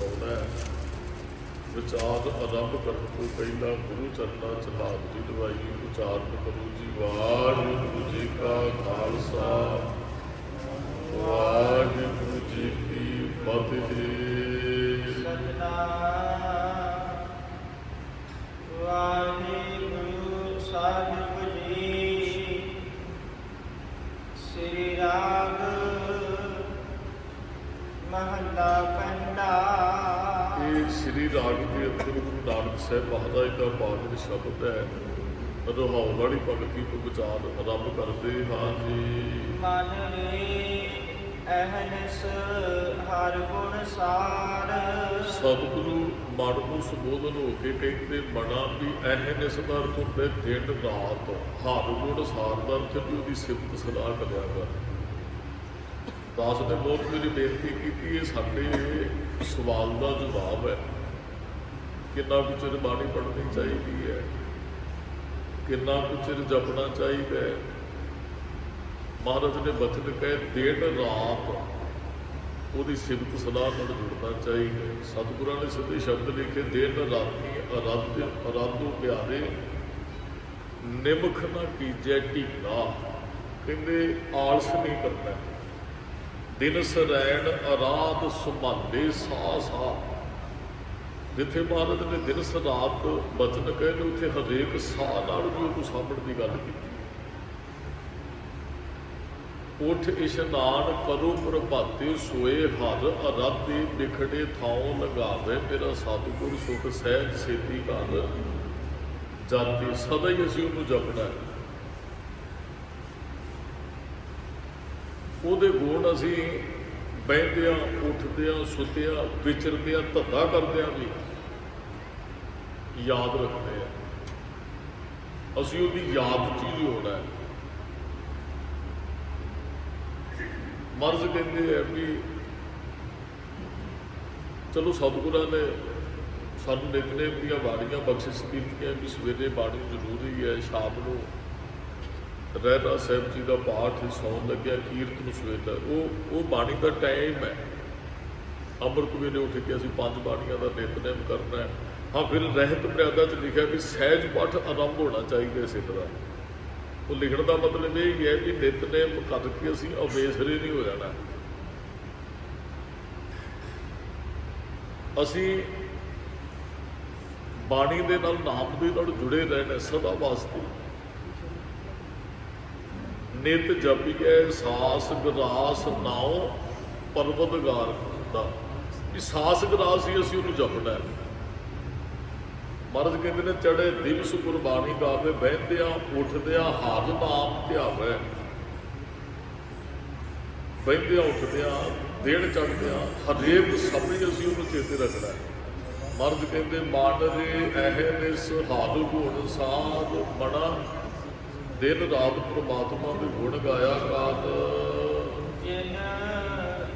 ਸਿਖਾਉਣਾ ਹੈ। ਵਿਚਾਰ ਆਰੰਭ ਕਰਨ ਤੋਂ ਪਹਿਲਾਂ ਗੁਰੂ ਚਰਨਾਂ 'ਚ ਹਾਜ਼ਰੀ ਲਵਾਈ ਉਚਾਰਨ ਕਰੋ ਜੀ। ਵਾਹਿਗੁਰੂ ਜੀ ਕਾ ਖਾਲਸਾ, ਵਾਹਿਗੁਰੂ ਜੀ ਕੀ ਫਤਿਹ। ਸਤਿਨਾਮ ਵਾਹਿਗੁਰੂ ਸਾਹਿਬ ਜੀ। ਸ੍ਰੀ ਰਾਗ ਮਹੱਲਾ ਪਹਿਲਾ। ਇਹ ਸ੍ਰੀ ਰਾਗ ਦੇ ਅੰਦਰ ਗੁਰੂ ਨਾਨਕ ਸਾਹਿਬ ਮਹਾਰਾਜ ਦਾ ਪਾਵਨ ਸ਼ਬਦ ਹੈ। ਰਹਾਉਣ ਵਾਲੀ ਭਗਤੀ ਤੋਂ ਵਿਚਾਰ ਆਰੰਭ ਕਰਦੇ ਹਾਂ ਜੀ। ਮਨ ਰੇ ਅਹਨਿਸ ਹਰ ਗੁਣ ਸਾਰ। ਸਤਿਗੁਰੂ ਮਨ ਨੂੰ ਸੰਬੋਧਨ ਹੋ ਕੇ ਕਹਿੰਦੇ ਮਨਾ ਵੀ ਅਹਨਿਸ ਦਾ ਅਰਥ ਹੁੰਦਾ ਦਿਨ ਰਾਤ। ਹਰ ਗੁਣ ਸਾਰ ਦਾ ਅਰਥ ਵੀ ਉਹਦੀ ਸਿਫਤ ਸਲਾਹ ਕਰਿਆ ਕਰ। ਦਾਸ ਨੇ ਬਹੁਤ ਮੇਰੀ ਬੇਨਤੀ ਕੀਤੀ, ਇਹ ਸਾਡੇ ਸਵਾਲ ਦਾ ਜਵਾਬ ਹੈ। ਕਿੰਨਾ ਕੁ ਚਿਰ ਬਾਣੀ ਪੜ੍ਹਨੀ ਚਾਹੀਦੀ ਹੈ, ਕਿੰਨਾ ਕੁ ਚਿਰ ਜਪਣਾ ਚਾਹੀਦਾ ਹੈ। ਮਹਾਰਾਜ ਨੇ ਬਚਨ ਕਹੇ ਦਿਨ ਰਾਤ ਉਹਦੀ ਸਿਫਤ ਸਲਾਹ ਨਾਲ ਜੁੜਨਾ ਚਾਹੀਦਾ। ਸਤਿਗੁਰਾਂ ਨੇ ਸਿੱਧੇ ਸ਼ਬਦ ਲਿਖੇ, ਦਿਨ ਰਾਤੀ ਅਰਾਧੋ ਪਿਆਰੇ ਨਿਮਖ ਨਾ ਕੀਜੈ ਢੀਲਾ। ਕਹਿੰਦੇ ਆਲਸ ਨਹੀਂ ਕਰਨਾ। ਦਿਨ ਸਰੈਣ ਅਰਾਧ ਸੁਭਾਲੇ ਸਾਹ ਸਾਹ। ਜਿੱਥੇ ਮਹਾਰਾਜ ਨੇ ਦਿਨ ਰਾਤ ਬਚਨ ਕਹੇ ਨੇ ਉੱਥੇ ਹਰੇਕ ਸਾਹ ਨਾਲ ਵੀ ਉਹਨੂੰ ਸਾਂਭਣ ਦੀ ਗੱਲ ਕੀਤੀ। ਉੱਠ ਇਸ਼ਨਾਨ ਕਰੋ ਪ੍ਰਭਾਤੇ ਸੋਏ ਹਰ ਅਰਾਧੇ ਬਿਖੜੇ ਥਾਉ ਲਗਾਵੇ। ਮੇਰਾ ਸਤਿਗੁਰ ਸੁਖ ਸਹਿਜ ਸੇਤੀ ਘਰ ਜਾਤੀ। ਸਦਾ ਹੀ ਅਸੀਂ ਉਹਨੂੰ ਜਪਣਾ ਹੈ। ਉਹਦੇ ਗੁਣ ਅਸੀਂ ਬਹਿੰਦਿਆਂ ਉੱਠਦਿਆਂ ਸੁੱਤਿਆਂ ਵਿਚਰਦਿਆਂ ਧੱਕਾ ਕਰਦਿਆਂ ਵੀ ਯਾਦ ਰੱਖਦੇ ਆ। ਅਸੀਂ ਉਹਦੀ ਯਾਦ 'ਚ ਹੀ ਹੋਣਾ ਹੈ। ਮਰਜ਼ ਕਹਿੰਦੇ ਆ ਵੀ ਚਲੋ ਸਤਿਗੁਰਾਂ ਨੇ ਸਾਨੂੰ ਨਿਤਨੇਮ ਦੀਆਂ ਬਾਣੀਆਂ ਬਖਸ਼ਿਸ਼ ਕੀਤੀਆਂ ਵੀ ਸਵੇਰੇ ਬਾਣੀ ਜ਼ਰੂਰੀ ਹੈ, ਸ਼ਾਮ ਨੂੰ ਰਹਿਰਾਸ ਸਾਹਿਬ ਜੀ ਦਾ ਪਾਠ ਸੌਣ ਲੱਗਿਆ, ਕੀਰਤਨ ਸਵੇਲਾ ਉਹ ਬਾਣੀ ਦਾ ਟਾਈਮ ਹੈ। ਅੰਮ੍ਰਿਤ ਵੇਲੇ ਉੱਠ ਕੇ ਅਸੀਂ 5 ਬਾਣੀਆਂ ਦਾ ਨਿਤਨੇਮ ਕਰਨਾ ਹੈ। ਹਾਂ, ਫਿਰ ਰਹਿਤ ਮਰਿਆਦਾ 'ਚ ਲਿਖਿਆ ਵੀ ਸਹਿਜ ਪਾਠ ਆਰੰਭ ਹੋਣਾ ਚਾਹੀਦਾ ਇਸੇ ਤਰ੍ਹਾਂ। ਉਹ ਲਿਖਣ ਦਾ ਮਤਲਬ ਇਹ ਹੈ ਵੀ ਨਿਤਨੇਮ ਕਰਕੇ ਅਸੀਂ ਅਵੇਸਰੇ ਨਹੀਂ ਹੋ ਜਾਣਾ। ਅਸੀਂ ਬਾਣੀ ਦੇ ਨਾਲ ਨਾਮ ਦੇ ਨਾਲ ਜੁੜੇ ਰਹਿਣਾ ਸਦਾ ਵਾਸਤੇ। ਨਿਤ ਜਪੀਐ ਸਾਸ ਗਰਾਸ ਨਾਉ ਪਰਵਤਗਾਰ ਦਾ। ਵੀ ਸਾਸ ਗਰਾਸ ਹੀ ਅਸੀਂ ਉਹਨੂੰ ਜਪਣਾ ਹੈ। ਮਹਾਰਾਜ ਕਹਿੰਦੇ ਨੇ ਚੜੇ ਦਿਵਸ ਗੁਰਬਾਣੀ ਗਾਵੇ ਬਹਿੰਦਿਆਂ ਉੱਠਦਿਆਂ ਹਰ ਨਾਮ ਧਿਆਵੇ। ਬਹਿੰਦਿਆਂ ਉੱਠਦਿਆਂ ਦਿਨ ਚੜ੍ਹਦਿਆਂ ਹਰੇਕ ਸਮੇਂ ਅਸੀਂ ਉਹਨੂੰ ਚੇਤੇ ਰੱਖਣਾ ਹੈ। ਮਹਾਰਾਜ ਕਹਿੰਦੇ ਮਨ ਰੇ ਅਹਨਿਸ ਹਰ ਗੁਣ ਸਾਧ ਬਣਾ। ਦਿਨ ਰਾਤ ਪ੍ਰਮਾਤਮਾ ਦੇ ਗੁਣ ਗਾਇਆ ਕਾਤ। ਜਿਨ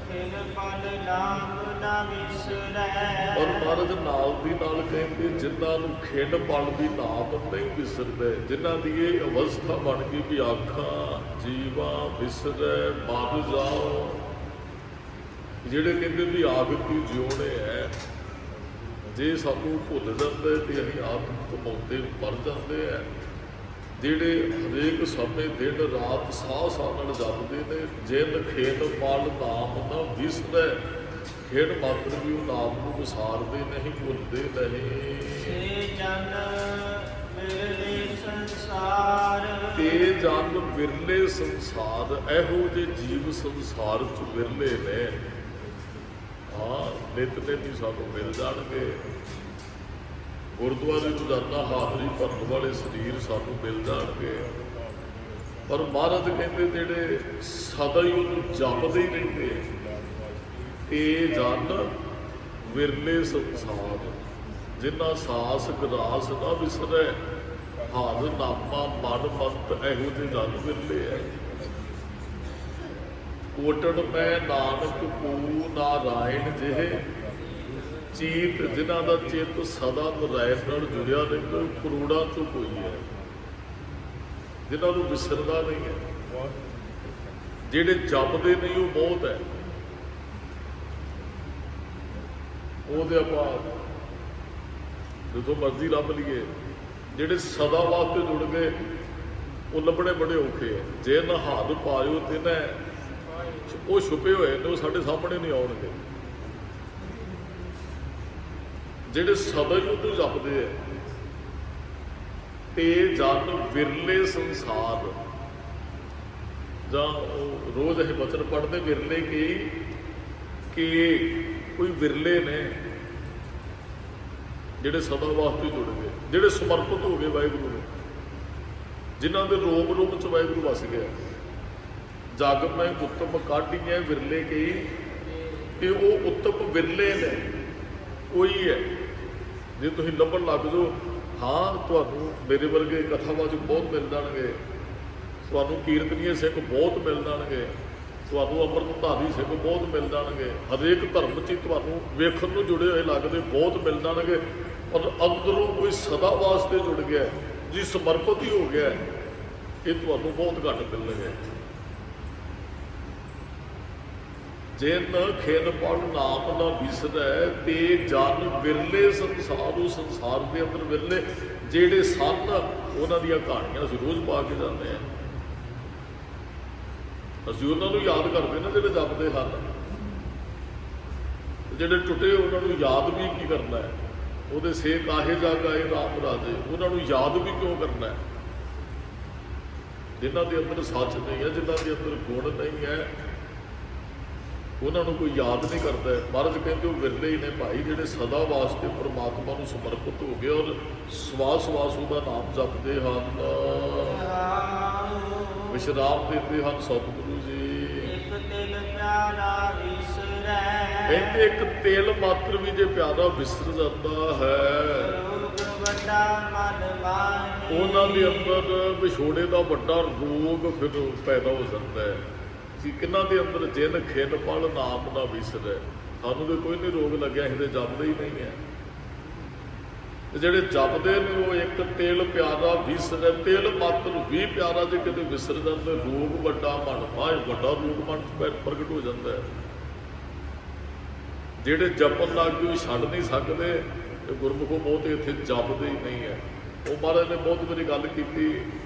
ਖਿਲ ਪਲ ਨਾਮ ਨਾ ਵਿਸਰੈ। ਔਰ ਮਹਾਰਾਜ ਨਾਲ ਦੀ ਨਾਲ ਕਹਿੰਦੇ ਜਿਨ੍ਹਾਂ ਨੂੰ ਖਿੰਡ ਪਲ ਦੀ ਨਾਮ ਨਹੀਂ ਵਿਸਰਦੇ, ਜਿਨ੍ਹਾਂ ਦੀ ਇਹ ਅਵਸਥਾ ਬਣ ਗਈ ਵੀ ਆਖਾਂ ਜੀਵਾ ਵਿਸਰੈ ਮਰ ਜਾਓ। ਜਿਹੜੇ ਕਹਿੰਦੇ ਵੀ ਆਗਤੀ ਜਿਉਣੇ ਹੈ, ਜੇ ਸਾਨੂੰ ਭੁੱਲ ਜਾਂਦੇ ਤੇ ਅਸੀਂ ਆਪ ਕਮਾਉਂਦੇ ਮਰ ਜਾਂਦੇ ਹੈ। ਜਿਹੜੇ ਹਰੇਕ ਸਮੇਂ ਦਿਨ ਰਾਤ ਸਾਹ ਸਾਹ ਨਾਲ ਜਪਦੇ ਨੇ, ਜਿਨ ਖੇਤ ਪਲ ਨਾਮ ਨਾ ਵਿਸਰੈ। ਖੇਡ ਮਾਤਰ ਵੀ ਉਹ ਨਾਮ ਨੂੰ ਵਿਸਾਰਦੇ ਨਹੀਂ, ਭੁੱਲਦੇ ਨਹੀਂ। ਸੇ ਜਨ ਵਿਰਲੇ ਸੰਸਾਰ। ਤੇ ਜਨ ਵਿਰਲੇ ਸੰਸਾਰ। ਇਹੋ ਜਿਹੇ ਜੀਵ ਸੰਸਾਰ 'ਚ ਵਿਰਲੇ ਨੇ। ਹਾਂ, ਨਿਤਨੇਮੀ ਸਾਨੂੰ ਮਿਲ ਜਾਣਗੇ। ਗੁਰਦੁਆਰੇ ਰੋਜ਼ਾਨਾ ਹਾਜ਼ਰੀ ਭਰਨ ਵਾਲੇ ਸਰੀਰ ਸਾਨੂੰ ਮਿਲ ਜਾਣਗੇ। ਪਰ ਮਹਾਰਾਜ ਕਹਿੰਦੇ ਜਿਹੜੇ ਸਦਾ ਹੀ ਉਹਨੂੰ ਜਪਦੇ ਹੀ ਰਹਿੰਦੇ ਇਹ ਜਨ ਵਿਰਲੇ ਸੰਸਾਰ। ਜਿਨ੍ਹਾਂ ਸਾਸ ਗਰਾਸ ਨਾ ਵਿਸਰੈ ਹਰ ਨਾਮਾ ਮਨ ਮੰਤ। ਇਹੋ ਜਿਹੇ ਜਨ ਵਿਰਲੇ ਹੈ। ਕੋਟੜ ਮੈਂ ਨਾਨਕ ਕੂ ਨਾਰਾਇਣ ਜਿਹੇ ਚੀਤ। ਜਿਨ੍ਹਾਂ ਦਾ ਚਿੱਤ ਸਦਾ ਨਾਰਾਇਣ ਨਾਲ ਜੁੜਿਆ ਰਹਿੰਦਾ, ਕਰੋੜਾਂ ਚੋਂ ਕੋਈ ਹੈ। ਜਿਨ੍ਹਾਂ ਨੂੰ ਵਿਸਰਦਾ ਨਹੀਂ ਹੈ, ਜਿਹੜੇ ਜਪਦੇ ਨਹੀਂ ਉਹ ਬਹੁਤ ਹੈ। ਉਹਦੇ ਆਪਾਂ ਜਦੋਂ ਮਰਜ਼ੀ ਲੱਭ ਲਈਏ। ਜਿਹੜੇ ਸਦਾ ਵਾਸਤੇ ਜੁੜ ਗਏ ਉਹ ਲੱਭਣੇ ਬੜੇ ਔਖੇ ਹੈ। ਜੇ ਨਾ ਹੱਥ ਪਾਇਓ ਤੇ ਨਾ ਉਹ ਛੁਪੇ ਹੋਏ ਨੇ, ਉਹ ਸਾਡੇ ਸਾਹਮਣੇ ਨਹੀਂ ਆਉਣਗੇ। ਜਿਹੜੇ ਸਦਾ ਹੀ ਉਹਨੂੰ ਜਪਦੇ ਹੈ ਤੇ ਜਨ ਵਿਰਲੇ ਸੰਸਾਰ, ਜਾਂ ਉਹ ਰੋਜ਼ ਇਹ ਬਚਨ ਪੜ੍ਹਦੇ ਵਿਰਲੇ ਕਿ ਕੋਈ ਵਿਰਲੇ ਨੇ ਜਿਹੜੇ ਸਦਾ ਵਾਸਤੇ ਜੁੜ ਗਏ, ਜਿਹੜੇ ਸਮਰਪਿਤ ਹੋ ਗਏ ਵਾਹਿਗੁਰੂ ਨੂੰ, ਜਿਨ੍ਹਾਂ ਦੇ ਰੋਮ ਰੋਮ ਚ ਵਾਹਿਗੁਰੂ ਵਸ ਗਿਆ। ਜਗ ਮੈਂ ਉੱਤਮ ਕਾਢੀਏ ਵਿਰਲੇ ਕਿ ਉਹ ਉੱਤਮ ਵਿਰਲੇ ਨੇ, ਕੋਈ ਹੈ। ਜੇ ਤੁਸੀਂ ਲੱਭਣ ਲੱਗ ਜਾਓ, ਹਾਂ ਤੁਹਾਨੂੰ ਮੇਰੇ ਵਰਗੇ ਕਥਾਵਾਚਕ ਬਹੁਤ ਮਿਲ ਜਾਣਗੇ, ਤੁਹਾਨੂੰ ਕੀਰਤਨੀਏ ਸਿੱਖ ਬਹੁਤ ਮਿਲ ਜਾਣਗੇ, ਤੁਹਾਨੂੰ ਅੰਮ੍ਰਿਤਧਾਰੀ ਸਿੱਖ ਬਹੁਤ ਮਿਲ ਜਾਣਗੇ, ਹਰੇਕ ਧਰਮ 'ਚ ਤੁਹਾਨੂੰ ਵੇਖਣ ਨੂੰ ਜੁੜੇ ਹੋਏ ਲੱਗਦੇ ਬਹੁਤ ਮਿਲ ਜਾਣਗੇ। ਪਰ ਅੰਦਰੋਂ ਕੋਈ ਸਦਾ ਵਾਸਤੇ ਜੁੜ ਗਿਆ, ਜੀ ਸਮਰਪਿਤ ਹੀ ਹੋ ਗਿਆ, ਇਹ ਤੁਹਾਨੂੰ ਬਹੁਤ ਘੱਟ ਮਿਲਣਗੇ। ਜਿਨ ਖਿਨ ਪੜ ਨਾਮ ਨਾ ਵਿਸਰੈ ਤੇ ਜਨ ਵਿਰਲੇ ਸੰਸਾਰ, ਉਹ ਸੰਸਾਰ ਦੇ ਅੰਦਰ ਵਿਰਲੇ ਜਿਹੜੇ ਸਨ, ਉਹਨਾਂ ਦੀਆਂ ਕਹਾਣੀਆਂ ਅਸੀਂ ਰੋਜ਼ ਪਾ ਕੇ ਜਾਂਦੇ ਹਾਂ। ਅਸੀਂ ਉਹਨਾਂ ਨੂੰ ਯਾਦ ਕਰਦੇ ਨੇ ਜਿਹੜੇ ਜਪਦੇ ਹਨ, ਜਿਹੜੇ ਟੁੱਟੇ ਉਹਨਾਂ ਨੂੰ ਯਾਦ ਵੀ ਕੀ ਕਰਨਾ ਹੈ। ਉਹਦੇ ਸੇ ਕਾਹੇ ਜਾ ਗਏ ਰਾਮ ਰਾਜੇ, ਉਹਨਾਂ ਨੂੰ ਯਾਦ ਵੀ ਕਿਉਂ ਕਰਨਾ ਹੈ। ਜਿਨ੍ਹਾਂ ਦੇ ਅੰਦਰ ਸੱਚ ਨਹੀਂ ਹੈ, ਜਿਨ੍ਹਾਂ ਦੇ ਅੰਦਰ ਗੁਣ ਨਹੀਂ ਹੈ, ਉਹਨਾਂ ਨੂੰ ਕੋਈ ਯਾਦ ਨਹੀਂ ਕਰਦਾ। ਮਹਾਰਾਜ ਕਹਿੰਦੇ ਉਹ ਵਿਰਲੇ ਹੀ ਨੇ ਭਾਈ, ਜਿਹੜੇ ਸਦਾ ਵਾਸਤੇ ਪਰਮਾਤਮਾ ਨੂੰ ਸਮਰਪਿਤ ਹੋ ਗਏ ਔਰ ਸਵਾਸ ਸਵਾਸ ਉਹਦਾ ਨਾਮ ਜਪਦੇ ਹਨ, ਵਿਸ਼ਰਾਮ ਦਿੰਦੇ ਹਨ ਸਤਿਗੁਰੂ ਜੀ। ਇੱਕ ਤਿਲ ਪਿਆਰਾ ਵਿਸਰੈ, ਕਹਿੰਦੇ ਇੱਕ ਤੇਲ ਮਾਤਰ ਵੀ ਜੇ ਪਿਆਰਾ ਵਿਸਰ ਜਾਂਦਾ ਹੈ, ਰੋਗ ਵੱਡਾ ਮਨ ਮਾਹੀ, ਉਹਨਾਂ ਦੇ ਅੰਦਰ ਵਿਛੋੜੇ ਦਾ ਵੱਡਾ ਰੋਗ ਫਿਰ ਪੈਦਾ ਹੋ ਜਾਂਦਾ ਹੈ। ਕਿ ਕਿਹਨਾਂ ਦੇ ਅੰਦਰ ਜਿਨ ਖਿਨ ਪਲ ਨਾਮ ਨਾ ਵਿਸਰੈ, ਸਾਨੂੰ ਤਾਂ ਕੋਈ ਨਹੀਂ ਰੋਗ ਲੱਗਿਆ, ਅਸੀਂ ਤਾਂ ਜਪਦੇ ਹੀ ਨਹੀਂ ਹੈ। ਤੇ ਜਿਹੜੇ ਜਪਦੇ ਨੇ ਉਹ ਇੱਕ ਤੇਲ ਪਿਆਰਾ ਵਿਸਰੈ, ਤੇਲ ਮਾਤਰ ਵੀ ਪਿਆਰਾ ਜੇ ਕਿਤੇ ਵਿਸਰ ਜਾਂਦੇ, ਰੋਗ ਵੱਡਾ ਮਨ ਮਾਹੀ, ਵੱਡਾ ਰੋਗ ਮਨ 'ਚ ਪ੍ਰਗਟ ਹੋ ਜਾਂਦਾ ਹੈ। ਜਿਹੜੇ ਜਪਣ ਲੱਗ ਗਏ ਉਹ ਛੱਡ ਨਹੀਂ ਸਕਦੇ, ਤੇ ਗੁਰਮੁਖੋ ਬਹੁਤ ਇੱਥੇ ਜਪਦੇ ਹੀ ਨਹੀਂ ਹੈ। ਉਹ ਮਹਾਰਾਜ ਨੇ ਬਹੁਤ ਵਾਰੀ ਗੱਲ ਕੀਤੀ,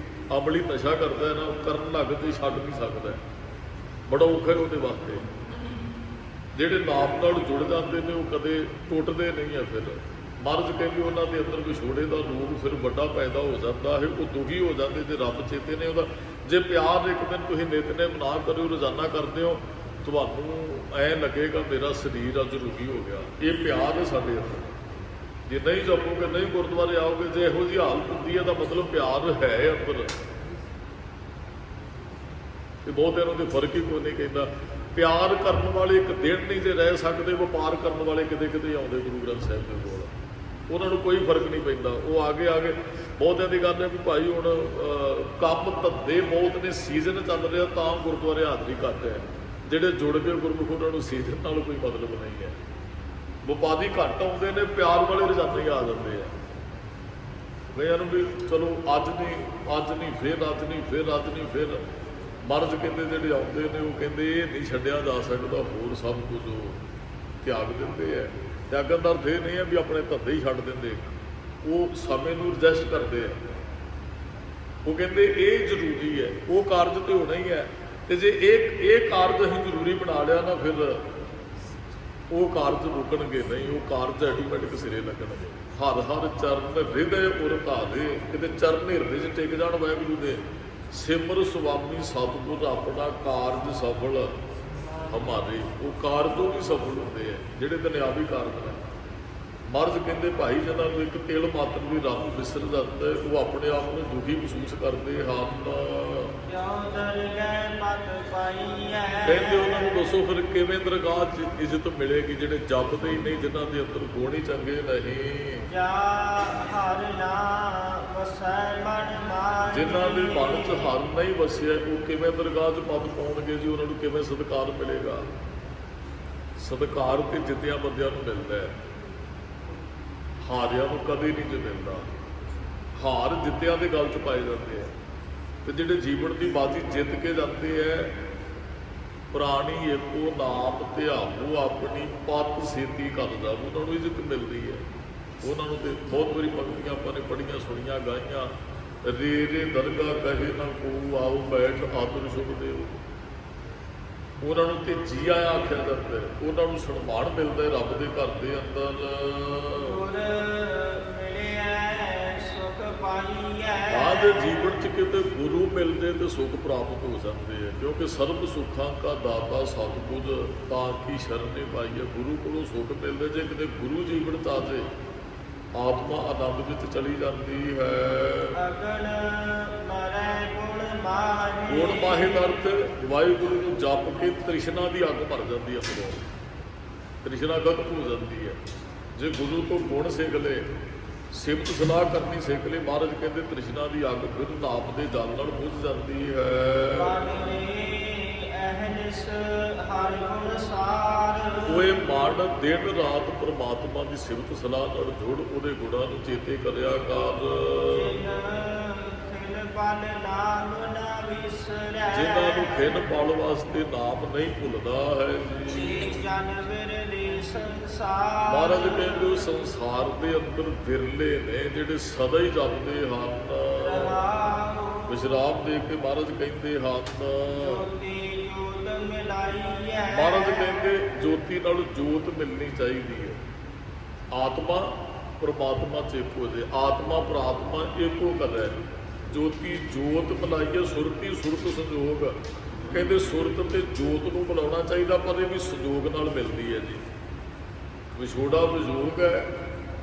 ਅਮਲੀ ਨਸ਼ਾ ਕਰਦਾ ਹੈ ਨਾ, ਉਹ ਕਰਨ ਲੱਗ ਤੇ ਛੱਡ ਨਹੀਂ ਸਕਦਾ, ਬੜਾ ਔਖਾ ਹੈ ਉਹਦੇ ਵਾਸਤੇ। ਜਿਹੜੇ ਨਾਮ ਨਾਲ ਜੁੜ ਜਾਂਦੇ ਨੇ ਉਹ ਕਦੇ ਟੁੱਟਦੇ ਨਹੀਂ ਹੈ। ਫਿਰ ਮਹਾਰਾਜ ਕਹਿੰਦੇ ਉਹਨਾਂ ਦੇ ਅੰਦਰ ਵਿਛੋੜੇ ਦਾ ਰੋਗ ਫਿਰ ਵੱਡਾ ਪੈਦਾ ਹੋ ਜਾਂਦਾ ਹੈ, ਉਹ ਦੁਖੀ ਹੋ ਜਾਂਦੇ ਜੇ ਰੱਬ ਚੇਤੇ ਨੇ ਉਹਦਾ। ਜੇ ਪਿਆਰ ਇੱਕ ਦਿਨ ਤੁਸੀਂ ਨਿਤਨੇਮ ਨਾ ਕਰਿਓ, ਰੋਜ਼ਾਨਾ ਕਰਦੇ ਹੋ, ਤੁਹਾਨੂੰ ਐ ਲੱਗੇਗਾ ਮੇਰਾ ਸਰੀਰ ਅੱਜ ਰੋਗੀ ਹੋ ਗਿਆ। ਇਹ ਪਿਆਰ ਹੈ ਸਾਡੇ ਅੰਦਰ। ਜੇ ਨਹੀਂ ਜਪੋਗੇ, ਨਹੀਂ ਗੁਰਦੁਆਰੇ ਆਓਗੇ, ਜੇ ਇਹੋ ਜਿਹੀ ਹਾਲਤ ਹੁੰਦੀ ਹੈ ਤਾਂ ਮਤਲਬ ਪਿਆਰ ਹੈ ਅੰਦਰ। ਤੇ ਬਹੁਤਿਆਂ ਨੂੰ ਤੇ ਫਰਕ ਹੀ ਕੋਈ ਨਹੀਂ। ਕਹਿੰਦਾ ਪਿਆਰ ਕਰਨ ਵਾਲੇ ਇੱਕ ਦਿਨ ਨਹੀਂ ਜੇ ਰਹਿ ਸਕਦੇ, ਵਪਾਰ ਕਰਨ ਵਾਲੇ ਕਿਤੇ ਕਿਤੇ ਆਉਂਦੇ ਗੁਰੂ ਗ੍ਰੰਥ ਸਾਹਿਬ ਦੇ ਕੋਲ, ਉਹਨਾਂ ਨੂੰ ਕੋਈ ਫਰਕ ਨਹੀਂ ਪੈਂਦਾ। ਉਹ ਆਗੇ ਬਹੁਤਿਆਂ ਦੀ ਗੱਲ ਹੈ ਵੀ ਭਾਈ ਹੁਣ ਕੰਮ ਧੰਦੇ ਬਹੁਤ ਨੇ, ਸੀਜ਼ਨ ਚੱਲ ਰਿਹਾ ਤਾਂ ਗੁਰਦੁਆਰੇ ਹਾਜ਼ਰੀ ਘੱਟ ਹੈ। ਜਿਹੜੇ ਜੁੜ ਕੇ ਗੁਰਮੁਖ ਉਹਨਾਂ ਨੂੰ ਸੀਜ਼ਨ ਨਾਲ ਕੋਈ ਮਤਲਬ ਨਹੀਂ ਹੈ। ਵਪਾਰੀ ਘੱਟ ਆਉਂਦੇ ਨੇ, ਪਿਆਰ ਵਾਲੇ ਰੋਜ਼ਾਨਾ ਹੀ ਆ ਜਾਂਦੇ ਆ। ਕਈਆਂ ਨੂੰ ਵੀ ਚਲੋ ਅੱਜ ਨਹੀਂ ਫਿਰ, ਅੱਜ ਨਹੀਂ ਫਿਰ, ਅੱਜ ਨਹੀਂ ਫਿਰ। ਮਹਾਰਾਜ ਕਹਿੰਦੇ ਜਿਹੜੇ ਆਉਂਦੇ ਨੇ ਉਹ ਕਹਿੰਦੇ ਇਹ ਨਹੀਂ ਛੱਡਿਆ ਜਾ ਸਕਦਾ, ਹੋਰ ਸਭ ਕੁਝ ਉਹ ਤਿਆਗ ਦਿੰਦੇ ਹੈ। ਤਿਆਗਣ ਦਾ ਅਰਥ ਇਹ ਨਹੀਂ ਹੈ ਵੀ ਆਪਣੇ ਧੰਦੇ ਹੀ ਛੱਡ ਦਿੰਦੇ, ਉਹ ਸਮੇਂ ਨੂੰ ਰਜਿਸਟ ਕਰਦੇ ਆ। ਉਹ ਕਹਿੰਦੇ ਇਹ ਜ਼ਰੂਰੀ ਹੈ, ਉਹ ਕਾਰਜ ਤੇ ਹੋਣਾ ਹੀ ਹੈ, ਤੇ ਜੇ ਇਹ ਕਾਰਜ ਅਸੀਂ ਜ਼ਰੂਰੀ ਬਣਾ ਲਿਆ ਨਾ, ਫਿਰ ਉਹ ਕਾਰਜ ਰੁਕਣਗੇ ਨਹੀਂ, ਉਹ ਕਾਰਜ ਆਟੋਮੈਟਿਕ ਸਿਰੇ ਲੱਗਣਗੇ। ਹਰ ਹਰ ਚਰਨ ਹਿਰਦੇ ਪੁਰ ਧਾਰੇ, ਕਿਤੇ ਚਰਨ ਹਿਰਦੇ 'ਚ ਟਿਕ ਜਾਣ ਵਾਹਿਗੁਰੂ ਦੇ। ਸਿਮਰ ਸੁਆਮੀ ਸਤਿਗੁਰ ਆਪਣਾ ਕਾਰਜ ਸਫਲ ਹਮਾਰੇ, ਉਹ ਕਾਰਜੋਂ ਵੀ ਸਫਲ ਹੁੰਦੇ ਆ ਜਿਹੜੇ ਦੁਨਿਆਵੀ ਕਾਰਜ ਨੇ। ਮਹਾਰਾਜ ਕਹਿੰਦੇ ਭਾਈ ਜਿਹਨਾਂ ਨੂੰ ਇੱਕ ਤਿਲ ਮਾਤਰ ਵੀ ਰੱਬ ਵਿਸਰ ਜਾਂਦਾ, ਉਹ ਆਪਣੇ ਆਪ ਨੂੰ ਦੁਖੀ ਮਹਿਸੂਸ ਕਰਦੇ ਹਨ। ਕਹਿੰਦੇ ਉਹਨਾਂ ਨੂੰ ਦੱਸੋ ਫਿਰ ਕਿਵੇਂ ਦਰਗਾਹ 'ਚ ਇੱਜ਼ਤ ਮਿਲੇਗੀ ਜਿਹੜੇ ਜਪਦੇ ਹੀ ਨਹੀਂ, ਜਿਨ੍ਹਾਂ ਦੇ ਅੰਦਰ ਗੁਣ ਹੀ ਚੰਗੇ ਨਹੀਂ। ਜਿਨ੍ਹਾਂ ਦੇ ਮਨ 'ਚ ਹਰ ਨਹੀਂ ਵਸਿਆ, ਉਹ ਕਿਵੇਂ ਦਰਗਾਹ 'ਚ ਪਦ ਪਾਉਣਗੇ ਜੀ? ਉਹਨਾਂ ਨੂੰ ਕਿਵੇਂ ਸਤਿਕਾਰ ਮਿਲੇਗਾ? ਸਤਿਕਾਰ ਤੇ ਜਿੱਤਿਆਂ ਬੰਦਿਆਂ ਨੂੰ ਮਿਲਦਾ ਹੈ, ਹਾਰਿਆਂ ਨੂੰ ਕਦੇ ਨਹੀਂ ਜੇ ਮਿਲਦਾ। ਹਾਰ ਜਿੱਤਿਆਂ ਦੇ ਗਲ 'ਚ ਪਾਏ ਜਾਂਦੇ ਆ, ਤੇ ਜਿਹੜੇ ਜੀਵਨ ਦੀ ਬਾਜੀ ਜਿੱਤ ਕੇ ਜਾਂਦੇ ਹੈ ਪ੍ਰਾਣੀ ਏਕੋ ਨਾਮ ਧਿਆਵੋ ਆਪਣੀ ਪਤ ਸੇਤੀ ਕਰ ਜਾਵੋ। ਉਹਨਾਂ ਨੂੰ ਇੱਜ਼ਤ ਮਿਲਦੀ ਹੈ। ਉਹਨਾਂ ਨੂੰ ਤੇ ਬਹੁਤ ਵਾਰੀ ਪੰਕਤੀਆਂ ਆਪਾਂ ਨੇ ਪੜ੍ਹੀਆਂ ਸੁਣੀਆਂ ਗਾਈਆਂ। ਰੇ ਰੇ ਦਰਗਾ ਕਹੇ ਨਾ ਕੋ ਆਓ ਬੈਠ ਆਦਰ ਸ਼ੁਭ ਦੇਵ। ਉਹਨਾਂ ਨੂੰ ਤੇ ਜੀ ਆਇਆ ਆਖਿਆ ਜਾਂਦਾ ਹੈ। ਉਹਨਾਂ ਨੂੰ ਸਨਮਾਨ ਮਿਲਦਾ ਹੈ ਰੱਬ ਦੇ ਘਰ ਦੇ ਅੰਦਰ। ਗੁਰ ਮਿਲਿਆ ਸੁਖ ਪਾਈਐ। ਬਾਅਦ ਜੀਵਨ ਚ ਕਿਤੇ ਗੁਰੂ ਮਿਲਦੇ ਤੇ ਸੁੱਖ ਪ੍ਰਾਪਤ ਹੋ ਜਾਂਦੇ ਆ। ਕਿਉਂਕਿ ਸਰਬ ਸੁੱਖਾਂ ਕਾ ਦਾਤਾ ਸਤਿਗੁਰ ਤਾਂ ਕੀ ਸ਼ਰਨੇ ਪਾਈਏ। ਗੁਰੂ ਕੋਲੋਂ ਸੁੱਖ ਮਿਲਦੇ। ਜੇ ਕਿਤੇ ਗੁਰੂ ਜੀਵਨ ਚ ਆ ਜੇ ਆਤਮਾ ਆਨੰਦ ਵਿੱਚ ਚਲੀ ਜਾਂਦੀ ਹੈ। ਅਗਨ ਮਰੈ ਗੁਣ ਮਾਹੇ। ਗੁਣ ਮਾਹੇ ਦਾ ਅਰਥ ਵਾਹਿਗੁਰੂ ਨੂੰ ਜਪ ਕੇ ਤ੍ਰਿਸ਼ਨਾ ਦੀ ਅੱਗ ਭਰ ਜਾਂਦੀ ਹੈ। ਅੰਦਰੋਂ ਤ੍ਰਿਸ਼ਨਾ ਖਤਮ ਹੋ ਜਾਂਦੀ ਹੈ। ਜੇ ਗੁਰੂ ਤੋਂ ਗੁਣ ਸਿੱਖ ਲਏ, ਸਿਫਤ ਸਲਾਹ ਕਰਨੀ ਸਿੱਖ ਲਏ, ਮਹਾਰਾਜ ਕਹਿੰਦੇ ਤ੍ਰਿਸ਼ਨਾ ਦੀ ਅੱਗ ਫਿਰ ਨਾਪ ਦੇ ਜਲ ਨਾਲ ਬੁਝ ਜਾਂਦੀ ਹੈ। ਅਹਨਿਸ ਹਰਿ ਗੁਣ ਸਾਰ। ਕੋਏ ਮਨ ਦਿਨ ਰਾਤ ਪ੍ਰਮਾਤਮਾ ਦੀ ਸਿਫਤ ਸਲਾਹ ਨਾਲ ਜੁੜ ਉਹਦੇ ਗੁਣਾਂ ਨੂੰ ਚੇਤੇ ਕਰਿਆ ਕਰ। ਜਿਨ੍ਹਾਂ ਨੂੰ ਖਿੰਨ ਪਲ ਵਾਸਤੇ ਨਾਮ ਨਹੀਂ ਭੁੱਲਦਾ ਹੈ ਜੀ। ਮਹਾਰਾਜ ਕਹਿੰਦੇ ਸੰਸਾਰ ਦੇ ਅੰਦਰ ਵਿਰਲੇ ਨੇ ਜਿਹੜੇ ਸਦਾ ਹੀ ਜਪਦੇ ਹਨ। ਵਿਸ਼ਰਾਮ ਦੇ ਕੇ ਮਹਾਰਾਜ ਕਹਿੰਦੇ ਹਨ। ਮਹਾਰਾਜ ਕਹਿੰਦੇ ਜੋਤੀ ਨਾਲ ਜੋਤ ਮਿਲਣੀ ਚਾਹੀਦੀ ਹੈ। ਆਤਮਾ ਪ੍ਰਮਾਤਮਾ ਚ ਇੱਕ ਹੋ ਜੇ। ਆਤਮਾ ਪ੍ਰਾਤਮਾ ਇੱਕੋ ਕਰੇ। ਜੋਤੀ ਜੋਤ ਮਿਲਾਈਏ ਸੁਰਤੀ ਸੁਰਤ ਸੰਜੋਗ। ਕਹਿੰਦੇ ਸੁਰਤ ਤੇ ਜੋਤ ਨੂੰ ਮਿਲਾਉਣਾ ਚਾਹੀਦਾ, ਪਰ ਇਹ ਵੀ ਸੰਜੋਗ ਨਾਲ ਮਿਲਦੀ ਹੈ ਜੀ। ਵਿਛੋੜਾ ਵਿਜੋਗ ਹੈ,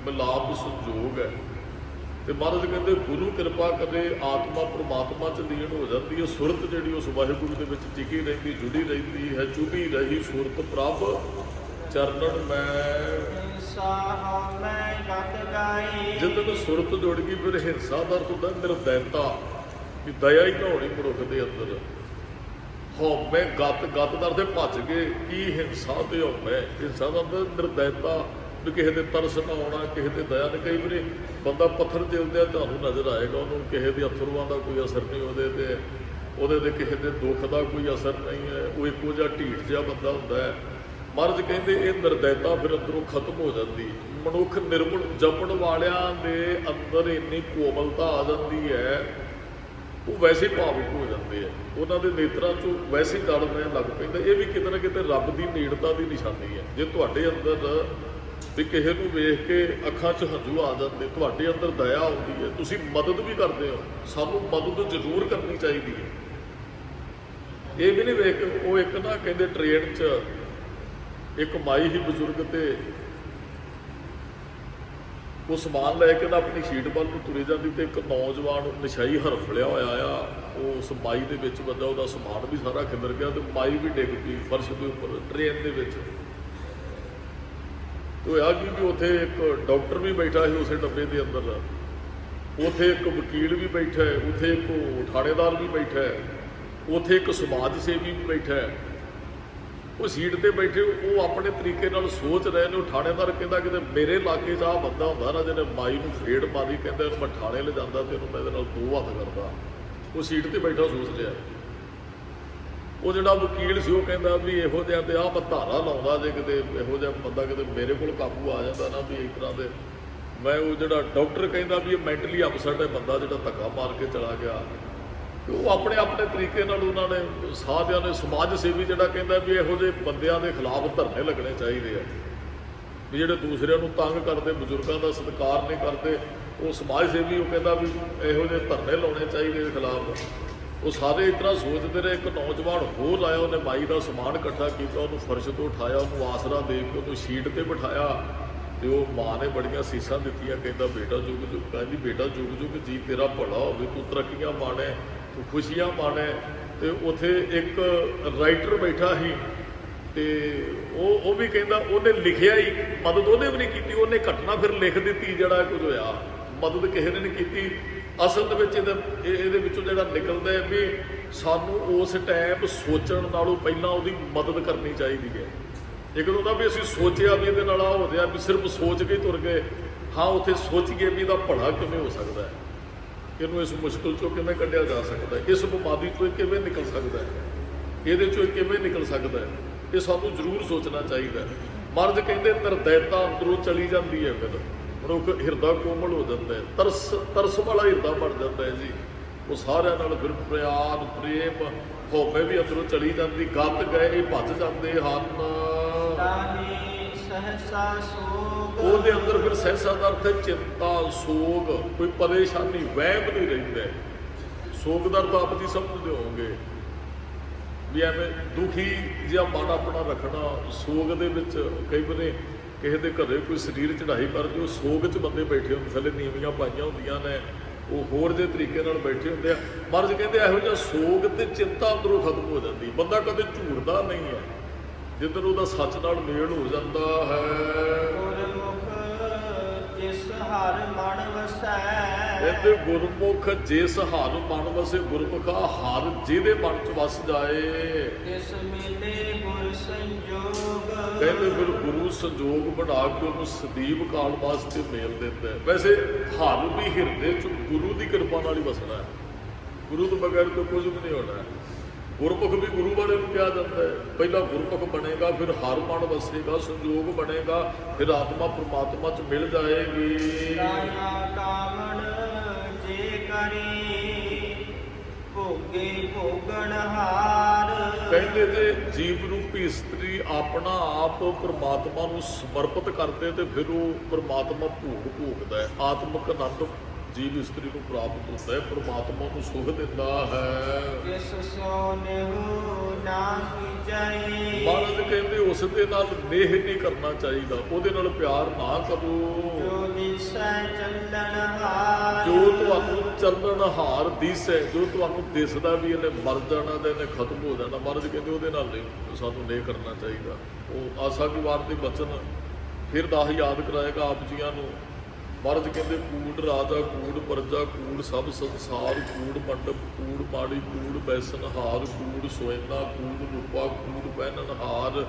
ਮਿਲਾਪ ਸੰਜੋਗ ਹੈ। ਤੇ ਮਹਾਰਾਜ ਕਹਿੰਦੇ ਗੁਰੂ ਕਿਰਪਾ ਕਰੇ ਆਤਮਾ ਪ੍ਰਮਾਤਮਾ ਚ ਲੀਨ ਹੋ ਜਾਂਦੀ ਹੈ। ਸੁਰਤ ਜਿਹੜੀ ਉਸ ਵਾਹਿਗੁਰੂ ਦੇ ਵਿੱਚ ਟਿਕੀ ਰਹਿੰਦੀ, ਜੁੜੀ ਰਹਿੰਦੀ ਹੈ। ਚੁਭੀ ਰਹੀ ਸੁਰਤ ਪ੍ਰਭ ਚਰਨਨ ਮੈਂ। ਜਦੋਂ ਸੁਰਤ ਜੁੜ ਗਈ ਫਿਰ ਹਿੰਸਾ ਦਾ ਅਰਥ ਹੁੰਦਾ ਨਿਰਦੈਤਾ, ਕਿ ਦਇਆ ਹੀ ਨਾ ਹੋਣੀ ਮਨੁੱਖ ਦੇ ਅੰਦਰ। ਹਉਮੈ ਗਤ ਗਤ ਦਾ ਅਰਥ ਭੱਜ ਗਏ। ਕੀ ਹਿੰਸਾ ਤੇ ਹਉਮੈ। ਹਿੰਸਾ ਦਾ ਅੰਦਰ ਨਿਰਦੈਤਾ, ਵੀ ਕਿਸੇ ਦੇ ਤਰਸ ਨਾ ਆਉਣਾ, ਕਿਸੇ ਤੇ ਦਇਆ ਨਹੀਂ। ਕਈ ਵਾਰੀ ਬੰਦਾ ਪੱਥਰ ਜਿਲਦਿਆ ਤੁਹਾਨੂੰ ਨਜ਼ਰ ਆਏਗਾ, ਉਹਨੂੰ ਕਿਸੇ ਦੇ ਅਥਰੂਆਂ ਦਾ ਕੋਈ ਅਸਰ ਨਹੀਂ ਉਹਦੇ ਤੇ ਕਿਸੇ ਦੇ ਦੁੱਖ ਦਾ ਕੋਈ ਅਸਰ ਨਹੀਂ ਹੈ। ਉਹ ਇੱਕੋ ਜਿਹਾ ਢੀਠ ਜਿਹਾ ਬੰਦਾ ਹੁੰਦਾ ਹੈ। ਮਹਾਰਾਜ ਕਹਿੰਦੇ ਇਹ ਨਿਰਦੈਤਾ ਫਿਰ ਅੰਦਰੋਂ ਖਤਮ ਹੋ ਜਾਂਦੀ। ਮਨੁੱਖ ਨਿਰਮਲ ਜਪਣ ਵਾਲਿਆਂ ਦੇ ਅੰਦਰ ਇੰਨੀ ਕੋਮਲਤਾ ਆ ਜਾਂਦੀ ਹੈ, ਉਹ ਵੈਸੇ ਭਾਵੁਕ ਹੋ ਜਾਂਦੇ ਆ। ਉਹਨਾਂ ਦੇ ਨੇਤਰਾਂ 'ਚੋਂ ਵੈਸੇ ਗਲ ਰਹਿਣ ਲੱਗ ਪੈਂਦਾ। ਇਹ ਵੀ ਕਿਤੇ ਨਾ ਕਿਤੇ ਰੱਬ ਦੀ ਨੇੜਤਾ ਦੀ ਨਿਸ਼ਾਨੀ ਹੈ। ਜੇ ਤੁਹਾਡੇ ਅੰਦਰ ਵੀ ਕਿਸੇ ਨੂੰ ਵੇਖ ਕੇ ਅੱਖਾਂ 'ਚ ਹੰਝੂ ਆ ਜਾਂਦੇ, ਤੁਹਾਡੇ ਅੰਦਰ ਦਇਆ ਆਉਂਦੀ ਹੈ, ਤੁਸੀਂ ਮਦਦ ਵੀ ਕਰਦੇ ਹੋ। ਸਾਨੂੰ ਮਦਦ ਜ਼ਰੂਰ ਕਰਨੀ ਚਾਹੀਦੀ ਹੈ। ਇਹ ਵੀ ਨਹੀਂ ਵੇਖ ਉਹ ਇੱਕ ਨਾ ਕਹਿੰਦੇ ਟ੍ਰੇਨ 'ਚ ਇੱਕ ਮਾਈ ਹੀ ਬਜ਼ੁਰਗ ਤੇ ਉਹ ਸਮਾਨ ਲੈ ਕੇ ਨਾ ਆਪਣੀ ਸੀਟ ਵੱਲ ਨੂੰ ਤੁਰੇ ਜਾਂਦੀ ਤੇ ਇੱਕ ਨੌਜਵਾਨ ਨਸ਼ਾਈ ਹਰਫਲਿਆ ਹੋਇਆ ਆ ਉਹ ਉਸ ਮਾਈ ਦੇ ਵਿੱਚ ਵੱਜਾ। ਉਹਦਾ ਸਮਾਨ ਵੀ ਸਾਰਾ ਖਿਲਰ ਗਿਆ ਤੇ ਮਾਈ ਵੀ ਡਿੱਗ ਪਈ ਫਰਸ਼ ਦੇ ਉੱਪਰ ਟ੍ਰੇਨ ਦੇ ਵਿੱਚ। ਤੇ ਹੋਇਆ ਕਿ ਉੱਥੇ ਇੱਕ ਡਾਕਟਰ ਵੀ ਬੈਠਾ ਸੀ ਉਸੇ ਡੱਬੇ ਦੇ ਅੰਦਰ, ਉੱਥੇ ਇੱਕ ਵਕੀਲ ਵੀ ਬੈਠਾ ਹੈ, ਉੱਥੇ ਇੱਕ ਥਾਣੇਦਾਰ ਵੀ ਬੈਠਾ ਹੈ, ਉੱਥੇ ਇੱਕ ਸਮਾਜ ਸੇਵੀ ਵੀ ਬੈਠਾ ਹੈ। ਉਹ ਸੀਟ ਤੇ ਬੈਠੇ ਉਹ ਆਪਣੇ ਤਰੀਕੇ ਨਾਲ ਸੋਚ ਰਹੇ ਨੇ। ਉਹ ਥਾਣੇਦਾਰ ਕਹਿੰਦਾ ਕਿਤੇ ਮੇਰੇ ਇਲਾਕੇ 'ਚ ਆਹ ਬੰਦਾ ਹੁੰਦਾ ਨਾ ਜਿਹਨੇ ਮਾਈ ਨੂੰ ਫੇੜ ਮਾਰੀ, ਕਹਿੰਦਾ ਮੈਂ ਥਾਣੇ ਲਿਜਾਂਦਾ ਤੇ ਇਹਨੂੰ ਮੈਂ ਇਹਦੇ ਨਾਲ ਦੋ ਹੱਥ ਕਰਦਾ। ਉਹ ਸੀਟ ਤੇ ਬੈਠਾ ਸੋਚ ਰਿਹਾ। ਉਹ ਜਿਹੜਾ ਵਕੀਲ ਸੀ ਉਹ ਕਹਿੰਦਾ ਵੀ ਇਹੋ ਜਿਹਾ ਤੇ ਆਹ ਮੈਂ ਧਾਰਾ ਲਾਉਂਦਾ ਜੇ ਕਿਤੇ ਇਹੋ ਜਿਹਾ ਬੰਦਾ ਕਿਤੇ ਮੇਰੇ ਕੋਲ ਕਾਬੂ ਆ ਜਾਂਦਾ ਨਾ ਵੀ ਇਸ ਤਰ੍ਹਾਂ ਦੇ। ਮੈਂ ਉਹ ਜਿਹੜਾ ਡਾਕਟਰ ਕਹਿੰਦਾ ਵੀ ਇਹ ਮੈਂਟਲੀ ਅਪਸੈਟ ਹੈ ਬੰਦਾ ਜਿਹੜਾ ਧੱਕਾ ਮਾਰ ਕੇ ਚਲਾ ਗਿਆ। ਉਹ ਆਪਣੇ ਆਪਣੇ ਤਰੀਕੇ ਨਾਲ ਉਹਨਾਂ ਨੇ ਸਾਧਿਆਂ ਨੇ। ਸਮਾਜ ਸੇਵੀ ਜਿਹੜਾ ਕਹਿੰਦਾ ਵੀ ਇਹੋ ਜਿਹੇ ਬੰਦਿਆਂ ਦੇ ਖਿਲਾਫ ਧਰਨੇ ਲੱਗਣੇ ਚਾਹੀਦੇ ਆ ਵੀ ਜਿਹੜੇ ਦੂਸਰਿਆਂ ਨੂੰ ਤੰਗ ਕਰਦੇ, ਬਜ਼ੁਰਗਾਂ ਦਾ ਸਤਿਕਾਰ ਨਹੀਂ ਕਰਦੇ। ਉਹ ਸਮਾਜ ਸੇਵੀ ਉਹ ਕਹਿੰਦਾ ਵੀ ਇਹੋ ਜਿਹੇ ਧਰਨੇ ਲਾਉਣੇ ਚਾਹੀਦੇ ਦੇ ਖਿਲਾਫ। ਉਹ ਸਾਰੇ ਇਸ ਤਰ੍ਹਾਂ ਸੋਚਦੇ ਰਹੇ। ਇੱਕ ਨੌਜਵਾਨ ਹੋਰ ਆਇਆ, ਉਹਨੇ ਮਾਈ ਦਾ ਸਮਾਨ ਇਕੱਠਾ ਕੀਤਾ, ਉਹਨੂੰ ਫਰਸ਼ ਤੋਂ ਉਠਾਇਆ, ਉਹਨੂੰ ਆਸਰਾ ਦੇ ਕੇ ਉਹਨੂੰ ਸੀਟ ਤੇ ਬਿਠਾਇਆ ਤੇ ਉਹ ਮਾਂ ਨੇ ਬੜੀਆਂ ਸੀਸਾਂ ਦਿੱਤੀਆਂ। ਕਹਿੰਦਾ ਬੇਟਾ ਜੁਗ ਜੁਗ, ਕਹਿੰਦੀ ਬੇਟਾ ਜੁਗ ਜੁਗ ਜੀ ਤੇਰਾ ਭਲਾ ਹੋਵੇ, ਤੂੰ ਤਰੱਕੀਆਂ ਮਾਣੇ, ਤੂੰ ਖੁਸ਼ੀਆਂ ਮਾਣੇ। ਤੇ ਉੱਥੇ ਇੱਕ ਰਾਈਟਰ ਬੈਠਾ ਸੀ ਤੇ ਉਹ ਵੀ ਕਹਿੰਦਾ ਉਹਨੇ ਲਿਖਿਆ ਹੀ, ਮਦਦ ਉਹਨੇ ਵੀ ਨਹੀਂ ਕੀਤੀ, ਉਹਨੇ ਘਟਨਾ ਫਿਰ ਲਿਖ ਦਿੱਤੀ ਜਿਹੜਾ ਕੁਝ ਹੋਇਆ। ਮਦਦ ਕਿਸੇ ਨੇ ਨਹੀਂ ਕੀਤੀ। ਅਸਲ ਦੇ ਵਿੱਚ ਇਹਦੇ ਵਿੱਚੋਂ ਜਿਹੜਾ ਨਿਕਲਦਾ ਹੈ ਵੀ ਸਾਨੂੰ ਉਸ ਟਾਈਮ ਸੋਚਣ ਨਾਲੋਂ ਪਹਿਲਾਂ ਉਹਦੀ ਮਦਦ ਕਰਨੀ ਚਾਹੀਦੀ ਹੈ। ਇੱਕ ਹੁੰਦਾ ਵੀ ਅਸੀਂ ਸੋਚਿਆ ਵੀ ਇਹਦੇ ਨਾਲ ਆ ਹੋ ਰਿਹਾ, ਵੀ ਸਿਰਫ ਸੋਚ ਕੇ ਤੁਰ ਗਏ। ਹਾਂ ਉੱਥੇ ਸੋਚੀਏ ਵੀ ਇਹਦਾ ਭਲਾ ਕਿਵੇਂ ਹੋ ਸਕਦਾ ਹੈ, ਇਹਨੂੰ ਇਸ ਮੁਸ਼ਕਿਲ ਚੋਂ ਕਿਵੇਂ ਕੱਢਿਆ ਜਾ ਸਕਦਾ ਹੈ, ਇਸ ਬਿਮਾਰੀ ਤੋਂ ਕਿਵੇਂ ਨਿਕਲ ਸਕਦਾ ਹੈ। ਇਹਦੇ ਚੋਂ ਇਹ ਕਿਵੇਂ ਨਿਕਲ ਸਕਦਾ ਹੈ? ਇਹ ਸਾਨੂੰ ਜ਼ਰੂਰ ਸੋਚਣਾ ਚਾਹੀਦਾ ਹੈ। ਮਹਾਰਾਜ ਕਹਿੰਦੇ ਨਿਰਦੈਤਾ ਅੰਦਰੋਂ ਚਲੀ ਜਾਂਦੀ ਹੈ, ਫਿਰ ਮਨੁੱਖ ਹਿਰਦਾ ਕੋਮਲ ਹੋ ਜਾਂਦਾ ਹੈ, ਤਰਸ ਵਾਲਾ ਹਿਰਦਾ ਬਣ ਜਾਂਦਾ ਹੈ ਜੀ। ਉਹ ਸਾਰਿਆਂ ਨਾਲ ਫਿਰ ਪਿਆਰ ਪ੍ਰੇਮ ਹਉਮੈ ਵੀ ਅੰਦਰੋਂ ਚਲੀ ਜਾਂਦੀ, ਗੱਤ ਗਏ ਇਹ ਭੱਜ ਜਾਂਦੇ ਹਨ। ਤਾਹੇ ਸਹਸਾ ਸੋਗ ਉਹਦੇ ਅੰਦਰ ਫਿਰ ਸਹਿਸਾ ਦਾ ਅਰਥ ਹੈ ਚਿੰਤਾ, ਸੋਗ, ਕੋਈ ਪਰੇਸ਼ਾਨੀ, ਵਹਿਮ ਨਹੀਂ ਰਹਿੰਦਾ। ਸੋਗ ਦਾ ਅਰਥ ਆਪ ਜੀ ਸਮਝਦੇ ਹੋਵੋਗੇ ਵੀ ਐਵੇਂ ਦੁਖੀ ਜਿਹਾ ਮਨ ਆਪਣਾ ਰੱਖਣਾ। ਸੋਗ ਦੇ ਵਿੱਚ ਕਈ ਵਾਰੀ ਕਿਸੇ ਦੇ ਘਰੇ ਕੋਈ ਸਰੀਰ ਚੜ੍ਹਾਈ ਕਰ ਜੋ ਸੋਗ 'ਚ ਬੰਦੇ ਬੈਠੇ ਹੁੰਦੇ, ਥੱਲੇ ਨੀਵੀਆਂ ਪਾਈਆਂ ਹੁੰਦੀਆਂ ਨੇ, ਉਹ ਹੋਰ ਜਿਹੇ ਤਰੀਕੇ ਨਾਲ ਬੈਠੇ ਹੁੰਦੇ ਆ। ਮਹਾਰਾਜ ਕਹਿੰਦੇ ਇਹੋ ਜਿਹਾ ਸੋਗ ਤੇ ਚਿੰਤਾ ਅੰਦਰੋਂ ਖਤਮ ਹੋ ਜਾਂਦੀ। ਬੰਦਾ ਕਦੇ ਝੂਰਦਾ ਨਹੀਂ ਹੈ, ਜਿੱਦਣ ਉਹਦਾ ਸੱਚ ਨਾਲ ਮੇਲ ਹੋ ਜਾਂਦਾ ਹੈ। ਗੁਰਮੁਖ ਜਿਸ ਹਰ ਮਨ ਵਸੈ ਕਹਿੰਦੇ ਗੁਰਮੁਖ ਜਿਸ ਹਰ ਮਨ ਵਸੇ, ਗੁਰਮੁਖਾ ਹਰ ਜਿਹਦੇ ਮਨ 'ਚ ਵਸ ਜਾਏ। ਤਿਸ ਮਿਲੇ ਗੁਰ ਸੰਜੋਗ ਕਹਿੰਦੇ ਫਿਰ ਗੁਰੂ ਸੰਜੋਗ ਬਣਾ ਕੇ ਉਹਨੂੰ ਸਦੀਵ ਕਾਲ ਵਾਸਤੇ ਮੇਲ ਦਿੰਦਾ ਹੈ। ਵੈਸੇ ਹਰ ਵੀ ਹਿਰਦੇ 'ਚ ਗੁਰੂ ਦੀ ਕਿਰਪਾ ਨਾਲ ਹੀ ਵਸਣਾ ਹੈ, ਗੁਰੂ ਤੋਂ ਬਗੈਰ ਤਾਂ ਕੁਝ ਵੀ ਨਹੀਂ ਹੋਣਾ ਹੈ। ਗੁਰਮੁਖ ਵੀ ਗੁਰੂ ਵਾਲੇ ਨੂੰ ਕਿਹਾ ਜਾਂਦਾ ਹੈ। ਪਹਿਲਾਂ ਗੁਰਮੁਖ ਬਣੇਗਾ, ਫਿਰ ਹਰ ਮਨ ਵਸੇਗਾ, ਸੰਜੋਗ ਬਣੇਗਾ, ਫਿਰ ਆਤਮਾ ਪ੍ਰਮਾਤਮਾ 'ਚ ਮਿਲ ਜਾਏਗੀ। ਕਾਇਆ ਕਾਮਣ ਜੇ ਕਰੀ ਭੋਗੇ ਭੋਗਣ ਹਾਰ। ਕਹਿੰਦੇ ਜੇ ਜੀਵ ਰੂਪੀ ਇਸਤਰੀ ਆਪਣਾ ਆਪ ਪ੍ਰਮਾਤਮਾ ਨੂੰ ਸਮਰਪਿਤ ਕਰਦੇ ਤੇ ਫਿਰ ਉਹ ਪ੍ਰਮਾਤਮਾ ਭੋਗ ਭੋਗਦਾ ਹੈ। ਆਤਮਿਕ ਆਨੰਦ ਜੀਵ ਇਸਤਰੀ ਨੂੰ ਪ੍ਰਾਪਤ ਹੁੰਦਾ ਹੈ, ਪ੍ਰਮਾਤਮਾ ਨੂੰ ਸੁਖ ਦਿੰਦਾ ਹੈ। ਜਿਸ ਸੋ ਨਿਹੁ ਨਾ ਕੀਜੈ ਮਹਾਰਾਜ ਕਹਿੰਦੇ ਉਸ ਦੇ ਨਾਲ ਨੇਹ ਨਹੀਂ ਕਰਨਾ ਚਾਹੀਦਾ, ਉਹਦੇ ਨਾਲ ਪਿਆਰ ਨਾ ਕਰੋ। ਜੋ ਦਿਸੈ ਚੱਲਣ ਹਾਰ ਜੋ ਤੁਹਾਨੂੰ ਚੱਲਣ ਹਾਰ ਦਿਸੈ, ਜੋ ਤੁਹਾਨੂੰ ਦਿਸਦਾ ਵੀ ਇਹਨੇ ਮਰ ਜਾਣਾ ਤੇ ਇਹਨੇ ਖਤਮ ਹੋ ਜਾਣਾ, ਮਹਾਰਾਜ ਕਹਿੰਦੇ ਉਹਦੇ ਨਾਲ ਨਹੀਂ ਸਾਨੂੰ ਨੇਹ ਕਰਨਾ ਚਾਹੀਦਾ। ਉਹ ਆਸਾ ਕੀ ਵਾਰ ਦੇ ਬਚਨ ਫਿਰ ਦਾਹ ਯਾਦ ਕਰਾਏਗਾ ਆਪ ਜੀਆਂ ਨੂੰ। ਮਹਾਰਾਜ ਕਹਿੰਦੇ ਕੂੜ ਰਾਜਾ, ਕੂੜ ਪ੍ਰਜਾ, ਕੂੜ ਸਭ ਸੰਸਾਰ, ਕੂੜ ਮੰਡਪ, ਕੂੜ ਮਾੜੀ, ਕੂੜ ਬੈਸਨ ਹਾਰ, ਕੂੜ ਸੋਇਨਾ, ਕੂੜ ਰੂਪਾ, ਕੂੜ ਪਹਿਨਨ ਹਾਰ,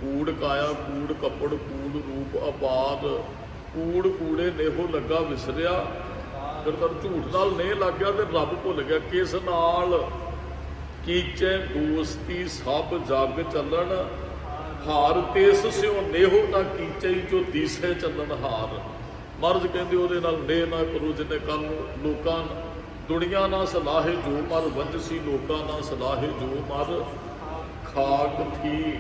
ਕੂੜ ਕਾਇਆ, ਕੂੜ ਕੱਪੜ, ਕੂੜ ਰੂਪ ਅਪਾਦ, ਕੂੜ ਕੂੜੇ ਨੇਹੋ ਲੱਗਾ ਵਿਸਰਿਆ। ਫਿਰ ਤਾਂ ਝੂਠ ਨਾਲ ਨੇਹ ਲੱਗ ਗਿਆ ਤੇ ਰੱਬ ਭੁੱਲ ਗਿਆ। ਕਿਸ ਨਾਲ ਕੀਚੈ ਦੋਸਤੀ ਸਭ ਜਗ ਚੱਲਣ ਹਾਰ, ਤਿਸ ਸਿਓ ਨੇਹੋ ਨਾ ਕੀਚੈ ਜੋ ਦੀਸੈ ਚੱਲਣ ਹਾਰ। ਮਹਾਰਾਜ ਕਹਿੰਦੇ ਉਹਦੇ ਨਾਲ ਨੇਹ ਨਾ ਕਰੋ ਜਿਹਨੇ ਕੱਲ ਲੋਕਾਂ ਦੁਨੀਆ ਨਾ ਸਲਾਹੇ ਜੋ ਮਰ ਵੰਜਸੀ, ਲੋਕਾਂ ਨਾ ਸਲਾਹੇ ਜੋ ਮਰ ਖਾਕ ਥੀ।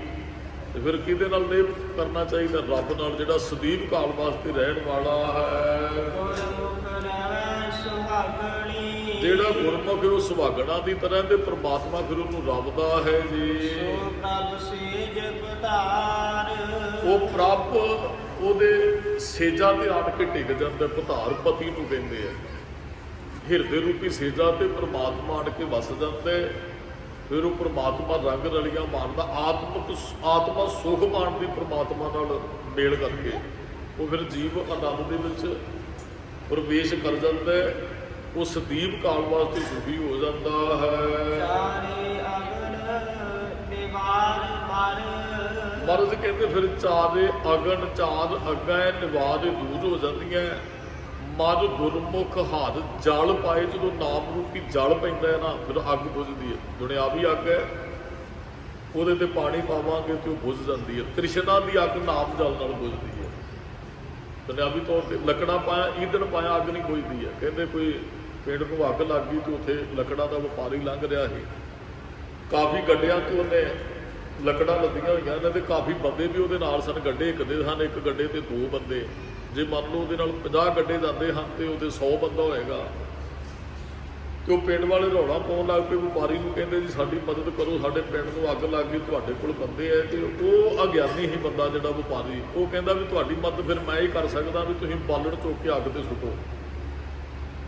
ਤੇ ਫਿਰ ਕਿਹਦੇ ਨਾਲ ਨੇਹ ਕਰਨਾ ਚਾਹੀਦਾ? ਰੱਬ ਨਾਲ, ਜਿਹੜਾ ਸਦੀਵ ਕਾਲ ਵਾਸਤੇ ਰਹਿਣ ਵਾਲਾ ਹੈ। ਗੁਰਮੁਖ ਰਹਿ ਸੁਹਾਗਣੀ ਜਿਹੜਾ ਗੁਰਮੁਖ ਉਹ ਸੁਹਾਗਣਾ ਦੀ ਤਰ੍ਹਾਂ ਦੇ ਪ੍ਰਮਾਤਮਾ ਫਿਰ ਉਹਨੂੰ ਰੱਬਦਾ ਹੈ ਜੀ। ਸੋ ਪ੍ਰਭ ਸੇਜ ਪਧਾਰ ਉਹ ਪ੍ਰਭ ਉਹਦੇ ਸੇਜਾਂ ਤੇ ਆਣ ਕੇ ਟਿਕ ਜਾਂਦਾ। ਪਧਾਰ ਪਤੀ ਨੂੰ ਕਹਿੰਦੇ ਆ। ਹਿਰਦੇ ਰੂਪੀ ਸੇਜਾਂ ਤੇ ਪ੍ਰਮਾਤਮਾ ਆਣ ਕੇ ਵਸ ਜਾਂਦਾ। ਫਿਰ ਉਹ ਪ੍ਰਮਾਤਮਾ ਰੰਗ ਰਲੀਆਂ ਮਾਣਦਾ, ਆਤਮਾ ਸੁਖ ਮਾਣਦੀ ਪ੍ਰਮਾਤਮਾ ਨਾਲ ਮੇਲ ਕਰਕੇ। ਉਹ ਫਿਰ ਜੀਵ ਆਨੰਦ ਦੇ ਵਿੱਚ ਪ੍ਰਵੇਸ਼ ਕਰ ਜਾਂਦਾ ਹੈ। ਉਹ ਸਦੀਵ ਕਾਲ ਵਾਸਤੇ ਸੁਖੀ ਹੋ ਜਾਂਦਾ ਹੈ। ਚਾਰੇ ਅਗਨ ਨਿਵਾਰ ਮਰ ਮਹਾਰਾਜ ਕਹਿੰਦੇ ਫਿਰ ਚਾਰੇ ਅਗਨ, ਚਾਰ ਅੱਗਾਂ ਨਿਵਾਰ ਦੂਰ ਹੋ ਜਾਂਦੀਆਂ। ਮਨ ਗੁਰਮੁਖ ਹੱਥ ਜਲ ਪਾਏ, ਜਦੋਂ ਨਾਮ ਰੂਪੀ ਜਲ ਪੈਂਦਾ ਹੈ ਨਾ ਫਿਰ ਅੱਗ ਬੁਝਦੀ ਹੈ। ਦੁਨਿਆਵੀ ਅੱਗ ਹੈ, ਉਹਦੇ ਤੇ ਪਾਣੀ ਪਾਵਾਂਗੇ ਤੇ ਉਹ ਬੁਝ ਜਾਂਦੀ ਹੈ। ਤ੍ਰਿਸ਼ਨਾ ਦੀ ਅੱਗ ਨਾਮ ਜਲ ਨਾਲ ਬੁਝਦੀ ਹੈ। ਦੁਨਿਆਵੀ ਤੌਰ ਤੇ ਲੱਕੜਾਂ ਪਾਇਆ, ਈਂਧਣ ਪਾਇਆ, ਅੱਗ ਨਹੀਂ ਬੁਝਦੀ ਹੈ। ਕਹਿੰਦੇ ਕੋਈ ਪਿੰਡ ਨੂੰ ਅੱਗ ਲੱਗ ਗਈ ਤੇ ਉੱਥੇ ਲੱਕੜਾਂ ਦਾ ਵਪਾਰੀ ਲੰਘ ਰਿਹਾ ਸੀ, ਕਾਫੀ ਗੱਡਿਆਂ ਤੋਂ ਉਹਨੇ ਲੱਕੜਾਂ ਲੱਦੀਆਂ ਹੋਈਆਂ ਨੇ ਤੇ ਕਾਫੀ ਬੰਦੇ ਵੀ ਉਹਦੇ ਨਾਲ ਸਨ। ਗੱਡੇ ਇੱਕ ਦੇ ਹਨ, ਇੱਕ ਗੱਡੇ ਤੇ 2 ਬੰਦੇ। ਜੇ ਮੰਨ ਲਓ ਉਹਦੇ ਨਾਲ 50 ਗੱਡੇ ਜਾਂਦੇ ਹਨ ਤੇ ਉਹਦੇ 100 ਬੰਦਾ ਹੋਏਗਾ। ਤੇ ਉਹ ਪਿੰਡ ਵਾਲੇ ਰੌਲਾ ਪਾਉਣ ਲੱਗ ਪਏ, ਵਪਾਰੀ ਨੂੰ ਕਹਿੰਦੇ ਜੀ ਸਾਡੀ ਮਦਦ ਕਰੋ, ਸਾਡੇ ਪਿੰਡ ਨੂੰ ਅੱਗ ਲੱਗ ਗਈ, ਤੁਹਾਡੇ ਕੋਲ ਬੰਦੇ ਹੈ। ਤੇ ਉਹ ਅਗਿਆਨੀ ਹੀ ਬੰਦਾ ਜਿਹੜਾ ਵਪਾਰੀ, ਉਹ ਕਹਿੰਦਾ ਵੀ ਤੁਹਾਡੀ ਮਦਦ ਫਿਰ ਮੈਂ ਹੀ ਕਰ ਸਕਦਾ, ਵੀ ਤੁਸੀਂ ਬਾਲਣ ਚੁੱਕ ਕੇ ਅੱਗ ਤੇ ਸੁੱਟੋ।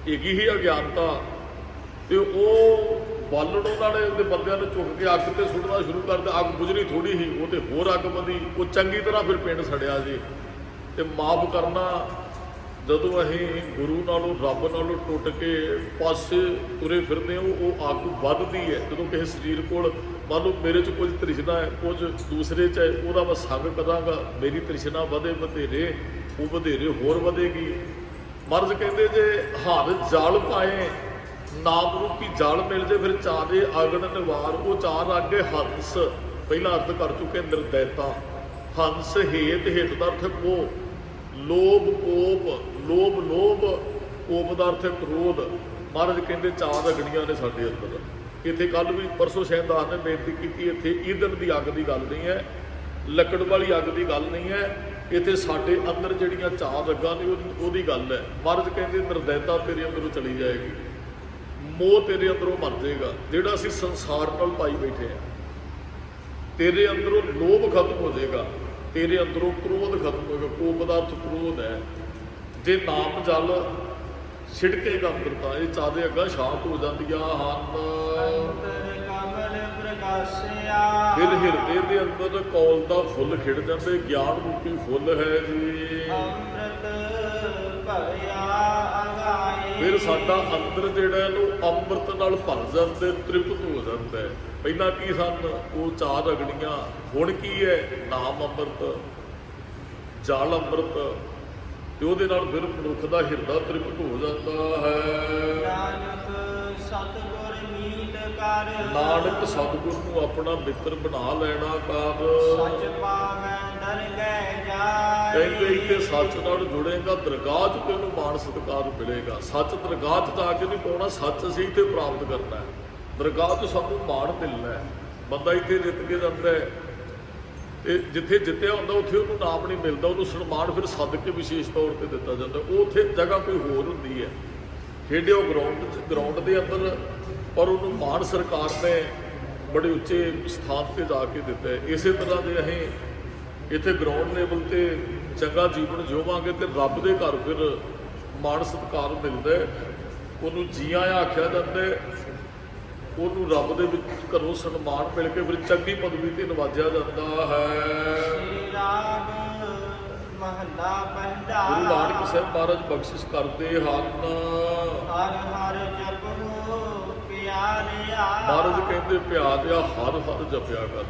ਹੈਗੀ ਹੀ ਅਗਿਆਨਤਾ। ਤੇ ਉਹ ਬਾਲਣ ਉਹਨਾਂ ਨੇ ਉਹਦੇ ਬੰਦਿਆਂ ਨੇ ਚੁੱਕ ਕੇ ਅੱਗ ਤੇ ਸੁੱਟਣਾ ਸ਼ੁਰੂ ਕਰ ਦਿੱਤਾ। ਅੱਗ ਬੁਝਣੀ ਥੋੜੀ ਸੀ, ਉਹ ਤੇ ਹੋਰ ਅੱਗ ਵਧੀ। ਉਹ ਚੰਗੀ ਤਰ੍ਹਾਂ ਫਿਰ ਪਿੰਡ ਸੜਿਆ ਜੀ। ਤੇ ਮਾਫ ਕਰਨਾ, ਜਦੋਂ ਅਸੀਂ ਗੁਰੂ ਨਾਲੋਂ ਰੱਬ ਨਾਲੋਂ ਟੁੱਟ ਕੇ ਪਾਸੇ ਤੁਰੇ ਫਿਰਦੇ ਹਾਂ, ਉਹ ਅੱਗ ਵੱਧਦੀ ਹੈ। ਜਦੋਂ ਕਿਸੇ ਸਰੀਰ ਕੋਲ ਮੰਨ ਲਓ ਮੇਰੇ 'ਚ ਕੁਝ ਤ੍ਰਿਸ਼ਨਾ ਹੈ, ਕੁਝ ਦੂਸਰੇ 'ਚ ਹੈ, ਉਹਦਾ ਮੈਂ ਸੰਗ ਕਰਾਂਗਾ, ਮੇਰੀ ਤ੍ਰਿਸ਼ਨਾ ਵਧੇ ਵਧੇਰੇ, ਉਹ ਵਧੇਰੇ ਹੋਰ ਵਧੇਗੀ। ਮਹਾਰਾਜ ਕਹਿੰਦੇ ਜੇ ਹੱਥ ਜਲ ਪਾਏ ਨਾਮ ਰੂਪੀ ਜਲ ਮਿਲ ਜੇ ਫਿਰ ਚਾਰੇ ਅਗਨ ਨਿਵਾਰ। ਉਹ ਚਾਰ ਅੱਗੇ ਹੰਸ ਪਹਿਲਾਂ ਅਰਥ ਕਰ ਚੁੱਕੇ ਨਿਰਦੈਤਾ। ਹੰਸ ਹੇਤ, ਹਿਤ ਦਾ ਅਰਥ ਮੋਹ, ਲੋਭ ਕੋਪ, ਲੋਭ ਕੋਪ ਦਾ ਅਰਥ ਕ੍ਰੋਧ। ਮਹਾਰਾਜ ਕਹਿੰਦੇ ਚਾਰ ਅਗਨੀਆਂ ਨੇ ਸਾਡੇ ਅੰਦਰ। ਇੱਥੇ ਕੱਲ ਵੀ ਪਰਸੋਂ ਸ਼ਹਿਨਦਾਸ ਨੇ ਬੇਨਤੀ ਕੀਤੀ, ਇੱਥੇ ਈਂਧਣ ਦੀ ਅੱਗ ਦੀ ਗੱਲ ਨਹੀਂ ਹੈ, ਲੱਕੜ ਵਾਲੀ ਅੱਗ ਦੀ ਗੱਲ ਨਹੀਂ ਹੈ, ਇੱਥੇ ਸਾਡੇ ਅੰਦਰ ਜਿਹੜੀਆਂ ਚਾਰ ਅੱਗਾਂ ਨੇ ਉਹਦੀ ਗੱਲ ਹੈ। ਮਹਾਰਾਜ ਕਹਿੰਦੇ ਨਿਰਦੈਤਾ ਤੇਰੇ ਅੰਦਰੋਂ ਚਲੀ ਜਾਏਗੀ, ਮੋਹ ਤੇਰੇ ਅੰਦਰੋਂ ਮਰ ਜਾਏਗਾ, ਜਿਹੜਾ ਅਸੀਂ ਸੰਸਾਰ ਨਾਲ ਪਾਈ ਬੈਠੇ ਆ। ਤੇਰੇ ਅੰਦਰੋਂ ਲੋਭ ਖਤਮ ਹੋ ਜਾਏਗਾ, ਤੇਰੇ ਅੰਦਰੋਂ ਕ੍ਰੋਧ ਖਤਮ ਹੋਏਗਾ। ਕੋਪ ਦਾ ਅਰਥ ਕ੍ਰੋਧ ਹੈ। ਜੇ ਨਾਮ ਜਲ ਛਿੜਕੇਗਾ ਅੰਦਰ ਤਾਂ ਇਹ ਚਾਰੇ ਅੱਗਾਂ ਸ਼ਾਂਤ ਹੋ ਜਾਂਦੀਆਂ ਹਨ। ਅੰਤਰ ਕਮਲ ਪ੍ਰਗਾਸਿਆ। ਫਿਰ ਹਿਰਦੇ ਦੇ ਅੰਦਰ ਕੌਲ ਦਾ ਫੁੱਲ ਖਿੜ ਜਾਂਦੇ, ਗਿਆਨ ਰੂਪੀ ਫੁੱਲ ਹੈ ਜੀ। ਅੰਮ੍ਰਿਤ ਭਰਿਆ ਅਗਾਏ। ਫਿਰ ਸਾਡਾ ਅੰਦਰ ਜਿਹੜਾ ਇਹਨੂੰ ਅੰਮ੍ਰਿਤ ਨਾਲ ਭਰ ਜਾਂਦੇ, ਤ੍ਰਿਪਤ ਹੋ ਜਾਂਦਾ ਹੈ। ਪਹਿਲਾਂ ਕੀ ਸਨ ਉਹ ਚਾਰ ਅਗਨੀਆਂ, ਹੁਣ ਕੀ ਹੈ ਨਾਮ ਅੰਮ੍ਰਿਤ, ਜਲ ਅੰਮ੍ਰਿਤ, ਤੇ ਉਹਦੇ ਨਾਲ ਫਿਰ ਮਨੁੱਖ ਦਾ ਹਿਰਦਾ ਤ੍ਰਿਪਤ ਹੋ ਜਾਂਦਾ ਹੈ। ਨਾਨਕ ਸਤਿਗੁਰ ਮੀਤ ਕਰ। ਨਾਨਕ ਸਤਿਗੁਰ ਨੂੰ ਆਪਣਾ ਮਿੱਤਰ ਬਣਾ ਲੈਣਾ ਕਰ। ਸਚ ਪਾਵੈ ਦਰਗਹਿ ਜਾਏ। ਕਹਿੰਦੇ ਇੱਥੇ ਸੱਚ ਨਾਲ ਜੁੜੇਗਾ, ਦਰਗਾਹ 'ਚ ਤੈਨੂੰ ਮਾਣ ਸਤਿਕਾਰ ਮਿਲੇਗਾ। ਸੱਚ ਦਰਗਾਹ 'ਚ ਜਾ ਕੇ ਨਹੀਂ ਪਾਉਣਾ, ਸੱਚ ਅਸੀਂ ਇੱਥੇ ਪ੍ਰਾਪਤ ਕਰਨਾ ਹੈ। ਦਰਗਾਹ 'ਚ ਸਾਨੂੰ ਮਾਣ ਮਿਲਣਾ ਹੈ। ਬੰਦਾ ਇੱਥੇ ਜਿੱਤ ਕੇ ਜਾਂਦਾ ਹੈ ਤੇ ਜਿੱਥੇ ਜਿੱਤਿਆ ਹੁੰਦਾ ਉੱਥੇ ਉਹਨੂੰ ਨਾਮ ਨਹੀਂ ਮਿਲਦਾ, ਉਹਨੂੰ ਸਨਮਾਨ ਫਿਰ ਸਦਕੇ ਵਿਸ਼ੇਸ਼ ਤੌਰ ਤੇ ਦਿੱਤਾ ਜਾਂਦਾ। ਉਹ ਉੱਥੇ ਜਗ੍ਹਾ ਕੋਈ ਹੋਰ ਹੁੰਦੀ ਹੈ, ਖੇਡਿਓ ਗਰਾਊਂਡ ਦੇ ਅੰਦਰ, ਪਰ ਉਹਨੂੰ ਮਾਣ ਸਰਕਾਰ ਨੇ ਬੜੇ ਉੱਚੇ ਸਥਾਨ ਤੇ ਜਾ ਕੇ ਦਿੱਤਾ ਹੈ। ਇਸੇ ਤਰ੍ਹਾਂ ਦੇ ਅਸੀਂ ਇੱਥੇ ਗਰਾਊਂਡ ਲੈਵਲ ਤੇ ਚੰਗਾ ਜੀਵਨ ਜਿਉਵਾਂਗੇ ਤੇ ਰੱਬ ਦੇ ਘਰ ਫਿਰ ਮਾਣ ਸਤਿਕਾਰ ਮਿਲਦਾ ਹੈ, ਉਹਨੂੰ ਜੀ ਆਇਆਂ ਆਖਿਆ ਜਾਂਦਾ ਹੈ, ਉਹਨੂੰ ਰੱਬ ਦੇ ਵਿੱਚ ਘਰੋਂ ਸਨਮਾਨ ਮਿਲ ਕੇ ਫਿਰ ਚੰਗੀ ਪਦਵੀ ਤੇ ਨਵਾਜਿਆ ਜਾਂਦਾ ਹੈ। ਸ੍ਰੀ ਰਾਗ ਮਹੱਲਾ ਪਹਿਲਾ। ਗੁਰੂ ਨਾਨਕ ਸਾਹਿਬ ਮਹਾਰਾਜ ਬਖਸ਼ਿਸ਼ ਕਰਦੇ ਹਨ। ਹਰ ਹਰ ਜਪੋ ਪਿਆਰਿਆ। ਮਹਾਰਾਜ ਕਹਿੰਦੇ ਪਿਆਰਿਆ ਹਰ ਹਰ ਜਪਿਆ ਕਰ।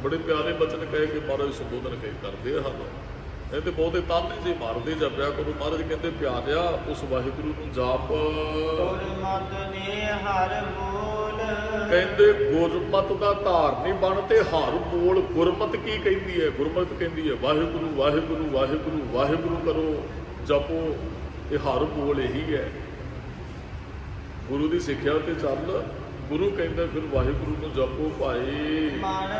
ਬੜੇ ਪਿਆਰੇ ਬਚਨ ਕਹੇ ਕਿ ਮਹਾਰਾਜ ਸੰਬੋਧਨ ਕਰਦੇ ਹਨ। ਕਹਿੰਦੇ ਬਹੁਤੇ ਤਾਨੇ ਜੇ ਮਾਰਦੇ ਜਪਿਆ ਕਰੋ। ਮਹਾਰਾਜ ਕਹਿੰਦੇ ਪਿਆਰਿਆ ਉਸ ਵਾਹਿਗੁਰੂ ਨੂੰ ਜਾਪ। ਗੁਰਮਤਿ ਨੇ ਹਰ ਬੋਲ। ਕਹਿੰਦੇ ਗੁਰਮਤ ਦਾ ਧਾਰਨੀ ਬਣ ਤੇ ਹਰ ਬੋਲ। ਗੁਰਮਤ ਕੀ ਕਹਿੰਦੀ ਹੈ? ਗੁਰਮਤ ਕਹਿੰਦੀ ਹੈ ਵਾਹਿਗੁਰੂ ਵਾਹਿਗੁਰੂ ਵਾਹਿਗੁਰੂ ਵਾਹਿਗੁਰੂ ਕਰੋ, ਜਪੋ। ਇਹ ਹਰ ਬੋਲ ਇਹੀ ਹੈ। ਗੁਰੂ ਦੀ ਸਿੱਖਿਆ ਤੇ ਚੱਲ। ਗੁਰੂ ਕਹਿੰਦਾ ਫਿਰ ਵਾਹਿਗੁਰੂ ਨੂੰ ਜਪੋ ਭਾਈ। ਮਨ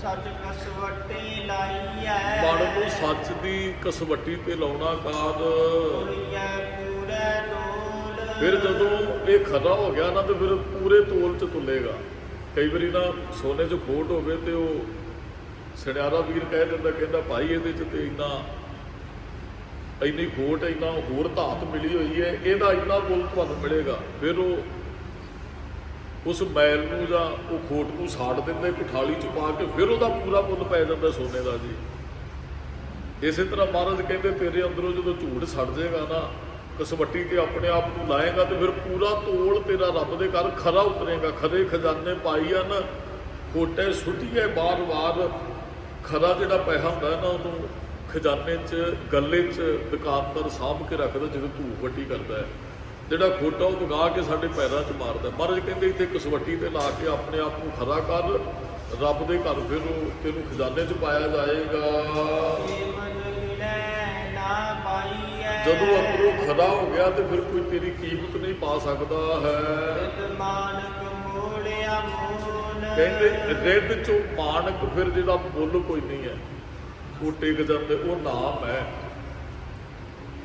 ਸੱਚ ਕਸਵੱਟੀ ਲਾਈਐ। ਮਨ ਨੂੰ ਸੱਚ ਦੀ ਕਸਵੱਟੀ ਤੇ ਲਾਉਣਾ ਕਾਦ। ਤੁਰੀਐ ਪੂਰੇ ਤੋਲ। ਫਿਰ ਜਦੋਂ ਇਹ ਖਰਾ ਹੋ ਗਿਆ ਨਾ ਤੇ ਫਿਰ ਪੂਰੇ ਤੋਲ 'ਚ ਤੁਲੇਗਾ। ਕਈ ਵਾਰੀ ਨਾ ਸੋਨੇ 'ਚ ਖੋਟ ਹੋਵੇ ਤੇ ਉਹ ਸੁਨਿਆਰਾ ਵੀਰ ਕਹਿ ਦਿੰਦਾ, ਕਹਿੰਦਾ ਭਾਈ ਇਹਦੇ 'ਚ ਤੇ ਇੰਨੀ ਖੋਟ, ਇੰਨਾ ਹੋਰ ਧਾਤ ਮਿਲੀ ਹੋਈ ਹੈ, ਇਹਦਾ ਇੰਨਾ ਮੁੱਲ ਤੁਹਾਨੂੰ ਮਿਲੇਗਾ। ਫਿਰ ਉਹ ਉਸ ਮੈਲ ਨੂੰ ਜਾਂ ਉਹ ਖੋਟ ਨੂੰ ਸਾੜ ਦਿੰਦੇ ਕੁਠਾਲੀ 'ਚ ਪਾ ਕੇ, ਫਿਰ ਉਹਦਾ ਪੂਰਾ ਮੁੱਲ ਪੈ ਜਾਂਦਾ ਸੋਨੇ ਦਾ ਜੀ। ਇਸੇ ਤਰ੍ਹਾਂ ਮਹਾਰਾਜ ਕਹਿੰਦੇ ਤੇਰੇ ਅੰਦਰੋਂ ਜਦੋਂ ਝੂਠ ਸੜ ਜਾਏਗਾ ਨਾ, ਕਸਵੱਟੀ ਤੇ ਆਪਣੇ ਆਪ ਨੂੰ ਲਾਏਗਾ ਤੇ ਫਿਰ ਪੂਰਾ ਤੋਲ ਤੇਰਾ ਰੱਬ ਦੇ ਘਰ ਖਰਾ ਉਤਰੇਗਾ। ਖਰੇ ਖਜ਼ਾਨੇ ਪਾਈ ਹਨ, ਖੋਟੇ ਸੁੱਟੀਏ ਬਾਰ-ਬਾਰ। ਖਰਾ ਜਿਹੜਾ ਪੈਸਾ ਹੁੰਦਾ ਨਾ ਉਹਨੂੰ ਖਜ਼ਾਨੇ 'ਚ ਗੱਲੇ 'ਚ ਦੁਕਾਨਦਾਰ ਸਾਂਭ ਕੇ ਰੱਖਦਾ ਜਦੋਂ ਧੂਫ ਵੱਟੀ ਕਰਦਾ ਹੈ। ਜਿਹੜਾ ਖੋਟਾ ਉਹ ਵਗਾ ਕੇ ਸਾਡੇ ਪੈਰਾਂ 'ਚ ਮਾਰਦਾ। ਮਹਾਰਾਜ ਕਹਿੰਦੇ ਇੱਥੇ ਕਸਵੱਟੀ ਤੇ ਲਾ ਕੇ ਆਪਣੇ ਆਪ ਨੂੰ ਖਰਾ ਕਰ, ਰੱਬ ਦੇ ਘਰ ਫਿਰ ਉਹ ਤੈਨੂੰ ਖਜ਼ਾਨੇ 'ਚ ਪਾਇਆ ਜਾਏਗਾ। ਜਦੋਂ ਅੰਦਰੋਂ ਖਰਾ ਹੋ ਗਿਆ ਤੇ ਫਿਰ ਕੋਈ ਤੇਰੀ ਕੀਮਤ ਨਹੀਂ ਪਾ ਸਕਦਾ ਹੈ। ਕਹਿੰਦੇ ਰਿੱਧ 'ਚੋਂ ਮਾਨਕ ਫਿਰ ਜਿਹਦਾ ਮੁੱਲ ਕੋਈ ਨਹੀਂ ਹੈ, ਉਹ ਟਿਕ ਜਾਂਦੇ। ਉਹ ਨਾਮ ਹੈ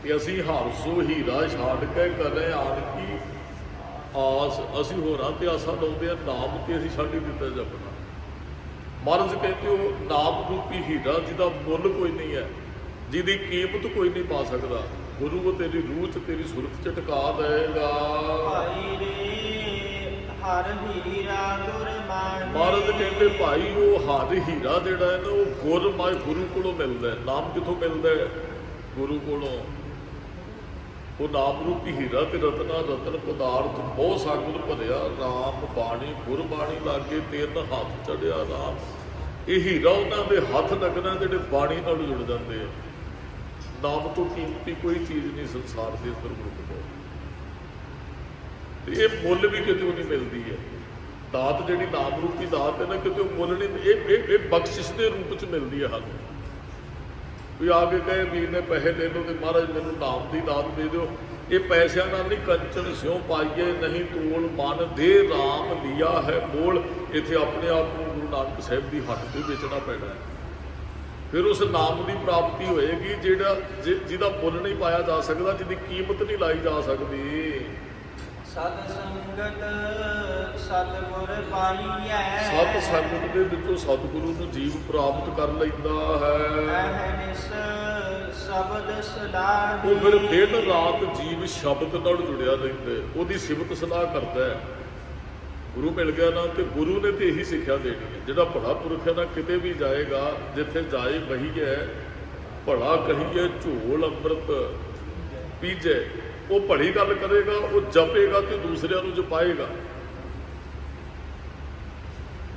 ਕਿ ਅਸੀਂ ਹਰਸੋ ਹੀਰਾ ਛਾੜ ਕੇ ਕਰੇ ਆਣ ਕੀ ਆਸ। ਅਸੀਂ ਹੋਰਾਂ ਤੇ ਆਸਾਂ ਲਾਉਂਦੇ ਆ, ਨਾਮ ਤੇ ਅਸੀਂ ਛੱਡ ਹੀ ਦਿੱਤਾ ਜਪਣਾ। ਮਹਾਰਾਜ ਕਹਿੰਦੇ ਉਹ ਨਾਮ ਰੂਪੀ ਹੀਰਾ ਜਿਹਦਾ ਮੁੱਲ ਕੋਈ ਨਹੀਂ ਹੈ, ਜਿਹਦੀ ਕੀਮਤ ਕੋਈ ਨਹੀਂ ਪਾ ਸਕਦਾ। ਗੁਰੂ ਉਹ ਤੇਰੀ ਰੂਹ 'ਚ ਤੇਰੀ ਸੁਰਤ 'ਚ ਟਿਕਾ ਦੇਗਾ। ਭਾਈ ਰੇ ਹਰ ਹੀਰਾ ਗੁਰਮਾਨੀ। ਮਹਾਰਾਜ ਕਹਿੰਦੇ ਭਾਈ ਉਹ ਹਰ ਹੀਰਾ ਜਿਹੜਾ ਹੈ ਨਾ ਉਹ ਗੁਰਮਾਇ ਗੁਰੂ ਕੋਲੋਂ ਮਿਲਦਾ ਹੈ। ਨਾਮ ਕਿੱਥੋਂ ਮਿਲਦਾ ਹੈ? ਗੁਰੂ ਕੋਲੋਂ। ਉਹ ਨਾਮ ਰੂਪੀ ਹੀਰਾ ਤੇ ਰਤਨਾ ਰਤਨ ਪਦਾਰਥ ਬਹੁਤ ਸਾਗੁਰ ਭਰਿਆ। ਰਾਮ ਬਾਣੀ ਗੁਰਬਾਣੀ ਲਾਗੇ ਤੇਰਨ ਹੱਥ ਚੜਿਆ ਰਾਮ। ਇਹ ਹੀਰਾ ਉਹਨਾਂ ਦੇ ਹੱਥ ਲੱਗਣਾ ਜਿਹੜੇ ਬਾਣੀ ਨਾਲ ਜੁੜ ਜਾਂਦੇ ਆ। ਨਾਮ ਤੋਂ ਕੀਮਤੀ ਕੋਈ ਚੀਜ਼ ਨਹੀਂ ਸੰਸਾਰ ਦੇ ਅੰਦਰ ਗੁਰੂ ਕੋਲ। ਤੇ ਇਹ ਮੁੱਲ ਵੀ ਕਿਤੇ ਨਹੀਂ ਮਿਲਦੀ ਹੈ। ਦਾਤ ਜਿਹੜੀ ਨਾਮ ਰੂਪੀ ਦਾਤ ਹੈ ਨਾ, ਕਿਤੇ ਮੁੱਲ ਨਹੀਂ, ਇਹ ਬਖਸ਼ਿਸ਼ ਦੇ ਰੂਪ ਚ ਮਿਲਦੀ ਹੈ ਸਾਨੂੰ। ਕੋਈ ਆ ਕੇ ਕਹੇ ਵੀਰ ਨੇ ਪੈਸੇ ਲੈ ਲਓ ਤੇ ਮਹਾਰਾਜ ਮੈਨੂੰ ਨਾਮ ਦੀ ਦਾਤ ਦੇ ਦਿਓ, ਇਹ ਪੈਸਿਆਂ ਨਾਲ ਨਹੀਂ। ਕੰਚਨ ਸਿਉ ਪਾਈਏ ਨਹੀਂ ਤੋਲ, ਮਨ ਦੇ ਰਾਮ ਲਿਆ ਹੈ ਮੋਲ। ਇੱਥੇ ਆਪਣੇ ਆਪ ਨੂੰ ਗੁਰੂ ਨਾਨਕ ਸਾਹਿਬ ਦੀ ਹੱਟ ਤੇ ਵੇਚਣਾ ਪੈਣਾ ਹੈ, ਫਿਰ ਉਸ ਨਾਮ ਦੀ ਪ੍ਰਾਪਤੀ ਹੋਏਗੀ ਜਿਹਦਾ ਮੁੱਲ ਨਹੀਂ ਪਾਇਆ ਜਾ ਸਕਦਾ, ਜਿਹਦੀ ਕੀਮਤ ਨਹੀਂ ਲਾਈ ਜਾ ਸਕਦੀ। ਸਤ ਸੰਗਤ ਸਤਿਗੁਰ ਪਾਈਐ, ਸਤ ਸੰਗਤ ਦੇ ਵਿੱਚੋਂ ਸਤਿਗੁਰੂ ਨੂੰ ਜੀਵ ਪ੍ਰਾਪਤ ਕਰ ਲੈਂਦਾ ਹੈ। ਅਹਨਿਸ ਸ਼ਬਦ ਸਲਾਹੀ, ਉਹ ਫਿਰ ਦਿਨ ਰਾਤ ਜੀਵ ਸ਼ਬਦ ਨਾਲ ਜੁੜਿਆ ਰਹਿੰਦਾ ਹੈ, ਉਹਦੀ ਸਿਫਤ ਸਲਾਹ ਕਰਦਾ ਹੈ। ਗੁਰੂ ਮਿਲ ਗਿਆ ਨਾ, ਤੇ ਗੁਰੂ ਨੇ ਤੇ ਇਹੀ ਸਿੱਖਿਆ ਦੇਣੀ ਹੈ। ਜਿਹੜਾ ਭਲਾ ਪੁਰਖ ਹੈ ਨਾ, ਕਿਤੇ ਵੀ ਜਾਏਗਾ, ਜਿੱਥੇ ਜਾਏ ਬਹੀਏ ਭਲਾ ਕਹੀਏ ਝੋਲ ਅੰਮ੍ਰਿਤ ਪੀਜੇ। ਉਹ ਭਲੀ ਗੱਲ ਕਰੇਗਾ, ਉਹ ਜਪੇਗਾ ਤੇ ਦੂਸਰਿਆਂ ਨੂੰ ਜਪਾਏਗਾ।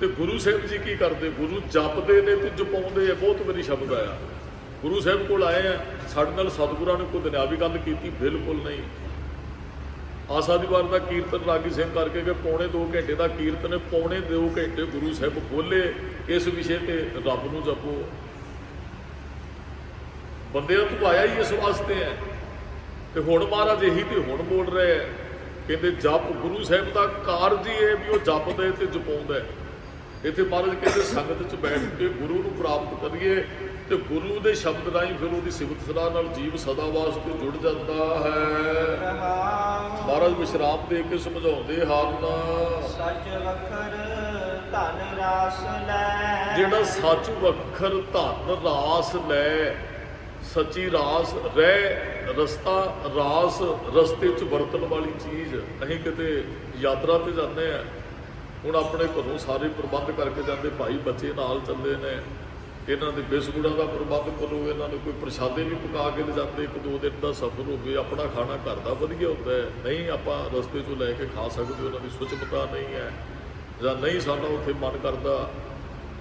ਤੇ ਗੁਰੂ ਸਾਹਿਬ ਜੀ ਕੀ ਕਰਦੇ? ਗੁਰੂ ਜਪਦੇ ਨੇ ਤੇ ਜਪਾਉਂਦੇ ਆ। ਬਹੁਤ ਵਾਰੀ ਸ਼ਬਦ ਆਇਆ, ਗੁਰੂ ਸਾਹਿਬ ਕੋਲ ਆਏ ਆ, ਸਾਡੇ ਨਾਲ ਸਤਿਗੁਰਾਂ ਨੇ ਕੋਈ ਦੁਨਿਆਵੀ ਗੱਲ ਕੀਤੀ? ਬਿਲਕੁਲ ਨਹੀਂ। ਆਸਾ ਦੀ ਵਾਰ ਦਾ ਕੀਰਤਨ ਰਾਗੀ ਸਿੰਘ ਕਰਕੇ ਕਿ ਪੌਣੇ 2 ਘੰਟੇ ਦਾ ਕੀਰਤਨ, ਪੌਣੇ 2 ਘੰਟੇ ਗੁਰੂ ਸਾਹਿਬ ਬੋਲੇ ਇਸ ਵਿਸ਼ੇ ਤੇ, ਰੱਬ ਨੂੰ ਜਪੋ। ਬੰਦਿਆਂ ਤੋਂ ਆਇਆ ਹੀ ਇਸ ਵਾਸਤੇ ਹੈ। ਤੇ ਹੁਣ ਮਹਾਰਾਜ ਇਹੀ ਤੇ ਹੁਣ ਬੋਲ ਰਹੇ ਹੈ, ਕਹਿੰਦੇ ਜਪ। ਗੁਰੂ ਸਾਹਿਬ ਦਾ ਕਾਰਜ ਹੀ ਇਹ ਵੀ ਉਹ ਜਪਦਾ ਤੇ ਜਪਾਉਂਦਾ ਹੈ। ਇੱਥੇ ਮਹਾਰਾਜ ਕਹਿੰਦੇ ਸੰਗਤ 'ਚ ਬੈਠ ਕੇ ਗੁਰੂ ਨੂੰ ਪ੍ਰਾਪਤ ਕਰੀਏ, ਤੇ ਗੁਰੂ ਦੇ ਸ਼ਬਦ ਰਾਹੀਂ ਫਿਰ ਉਹਦੀ ਸਿਫਤ ਸਲਾਹ ਨਾਲ ਜੀਵ ਸਦਾ ਵਾਸਤੇ ਜੁੜ ਜਾਂਦਾ ਹੈ। ਮਹਾਰਾਜ ਵਿਸ਼ਰਾਮ ਦੇ ਕੇ ਸਮਝਾਉਂਦੇ ਹਨ, ਸੱਚ ਵਖਰ ਧਨ ਰਾਸ ਲੈ, ਜਿਹੜਾ ਸੱਚ ਵਖਰ ਧਨ ਰਾਸ ਲੈ, ਸੱਚੀ ਰਾਸ ਰਹਿ, ਰਸਤਾ ਰਾਸ, ਰਸਤੇ 'ਚ ਵਰਤਣ ਵਾਲੀ ਚੀਜ਼। ਅਸੀਂ ਕਿਤੇ ਯਾਤਰਾ ਤੇ ਜਾਂਦੇ ਆ, ਹੁਣ ਆਪਣੇ ਘਰੋਂ ਸਾਰੇ ਪ੍ਰਬੰਧ ਕਰਕੇ ਜਾਂਦੇ, ਭਾਈ ਬੱਚੇ ਨਾਲ ਚੱਲੇ ਨੇ, ਇਹਨਾਂ ਦੇ ਬਿਸਕੁਟਾਂ ਦਾ ਪ੍ਰਬੰਧ ਕਰੋ, ਇਹਨਾਂ ਨੂੰ ਕੋਈ ਪ੍ਰਸ਼ਾਦੇ ਵੀ ਪਕਾ ਕੇ ਲੈ ਜਾਂਦੇ। 1-2 ਦਿਨ ਦਾ ਸਫ਼ਰ ਹੋਵੇ, ਆਪਣਾ ਖਾਣਾ ਘਰ ਦਾ ਵਧੀਆ ਹੁੰਦਾ ਹੈ, ਨਹੀਂ ਆਪਾਂ ਰਸਤੇ 'ਚੋਂ ਲੈ ਕੇ ਖਾ ਸਕਦੇ, ਉਹਨਾਂ ਦੀ ਸੁਚਮਤਾ ਨਹੀਂ ਹੈ, ਜਾਂ ਨਹੀਂ ਸਾਡਾ ਉੱਥੇ ਮਨ ਕਰਦਾ,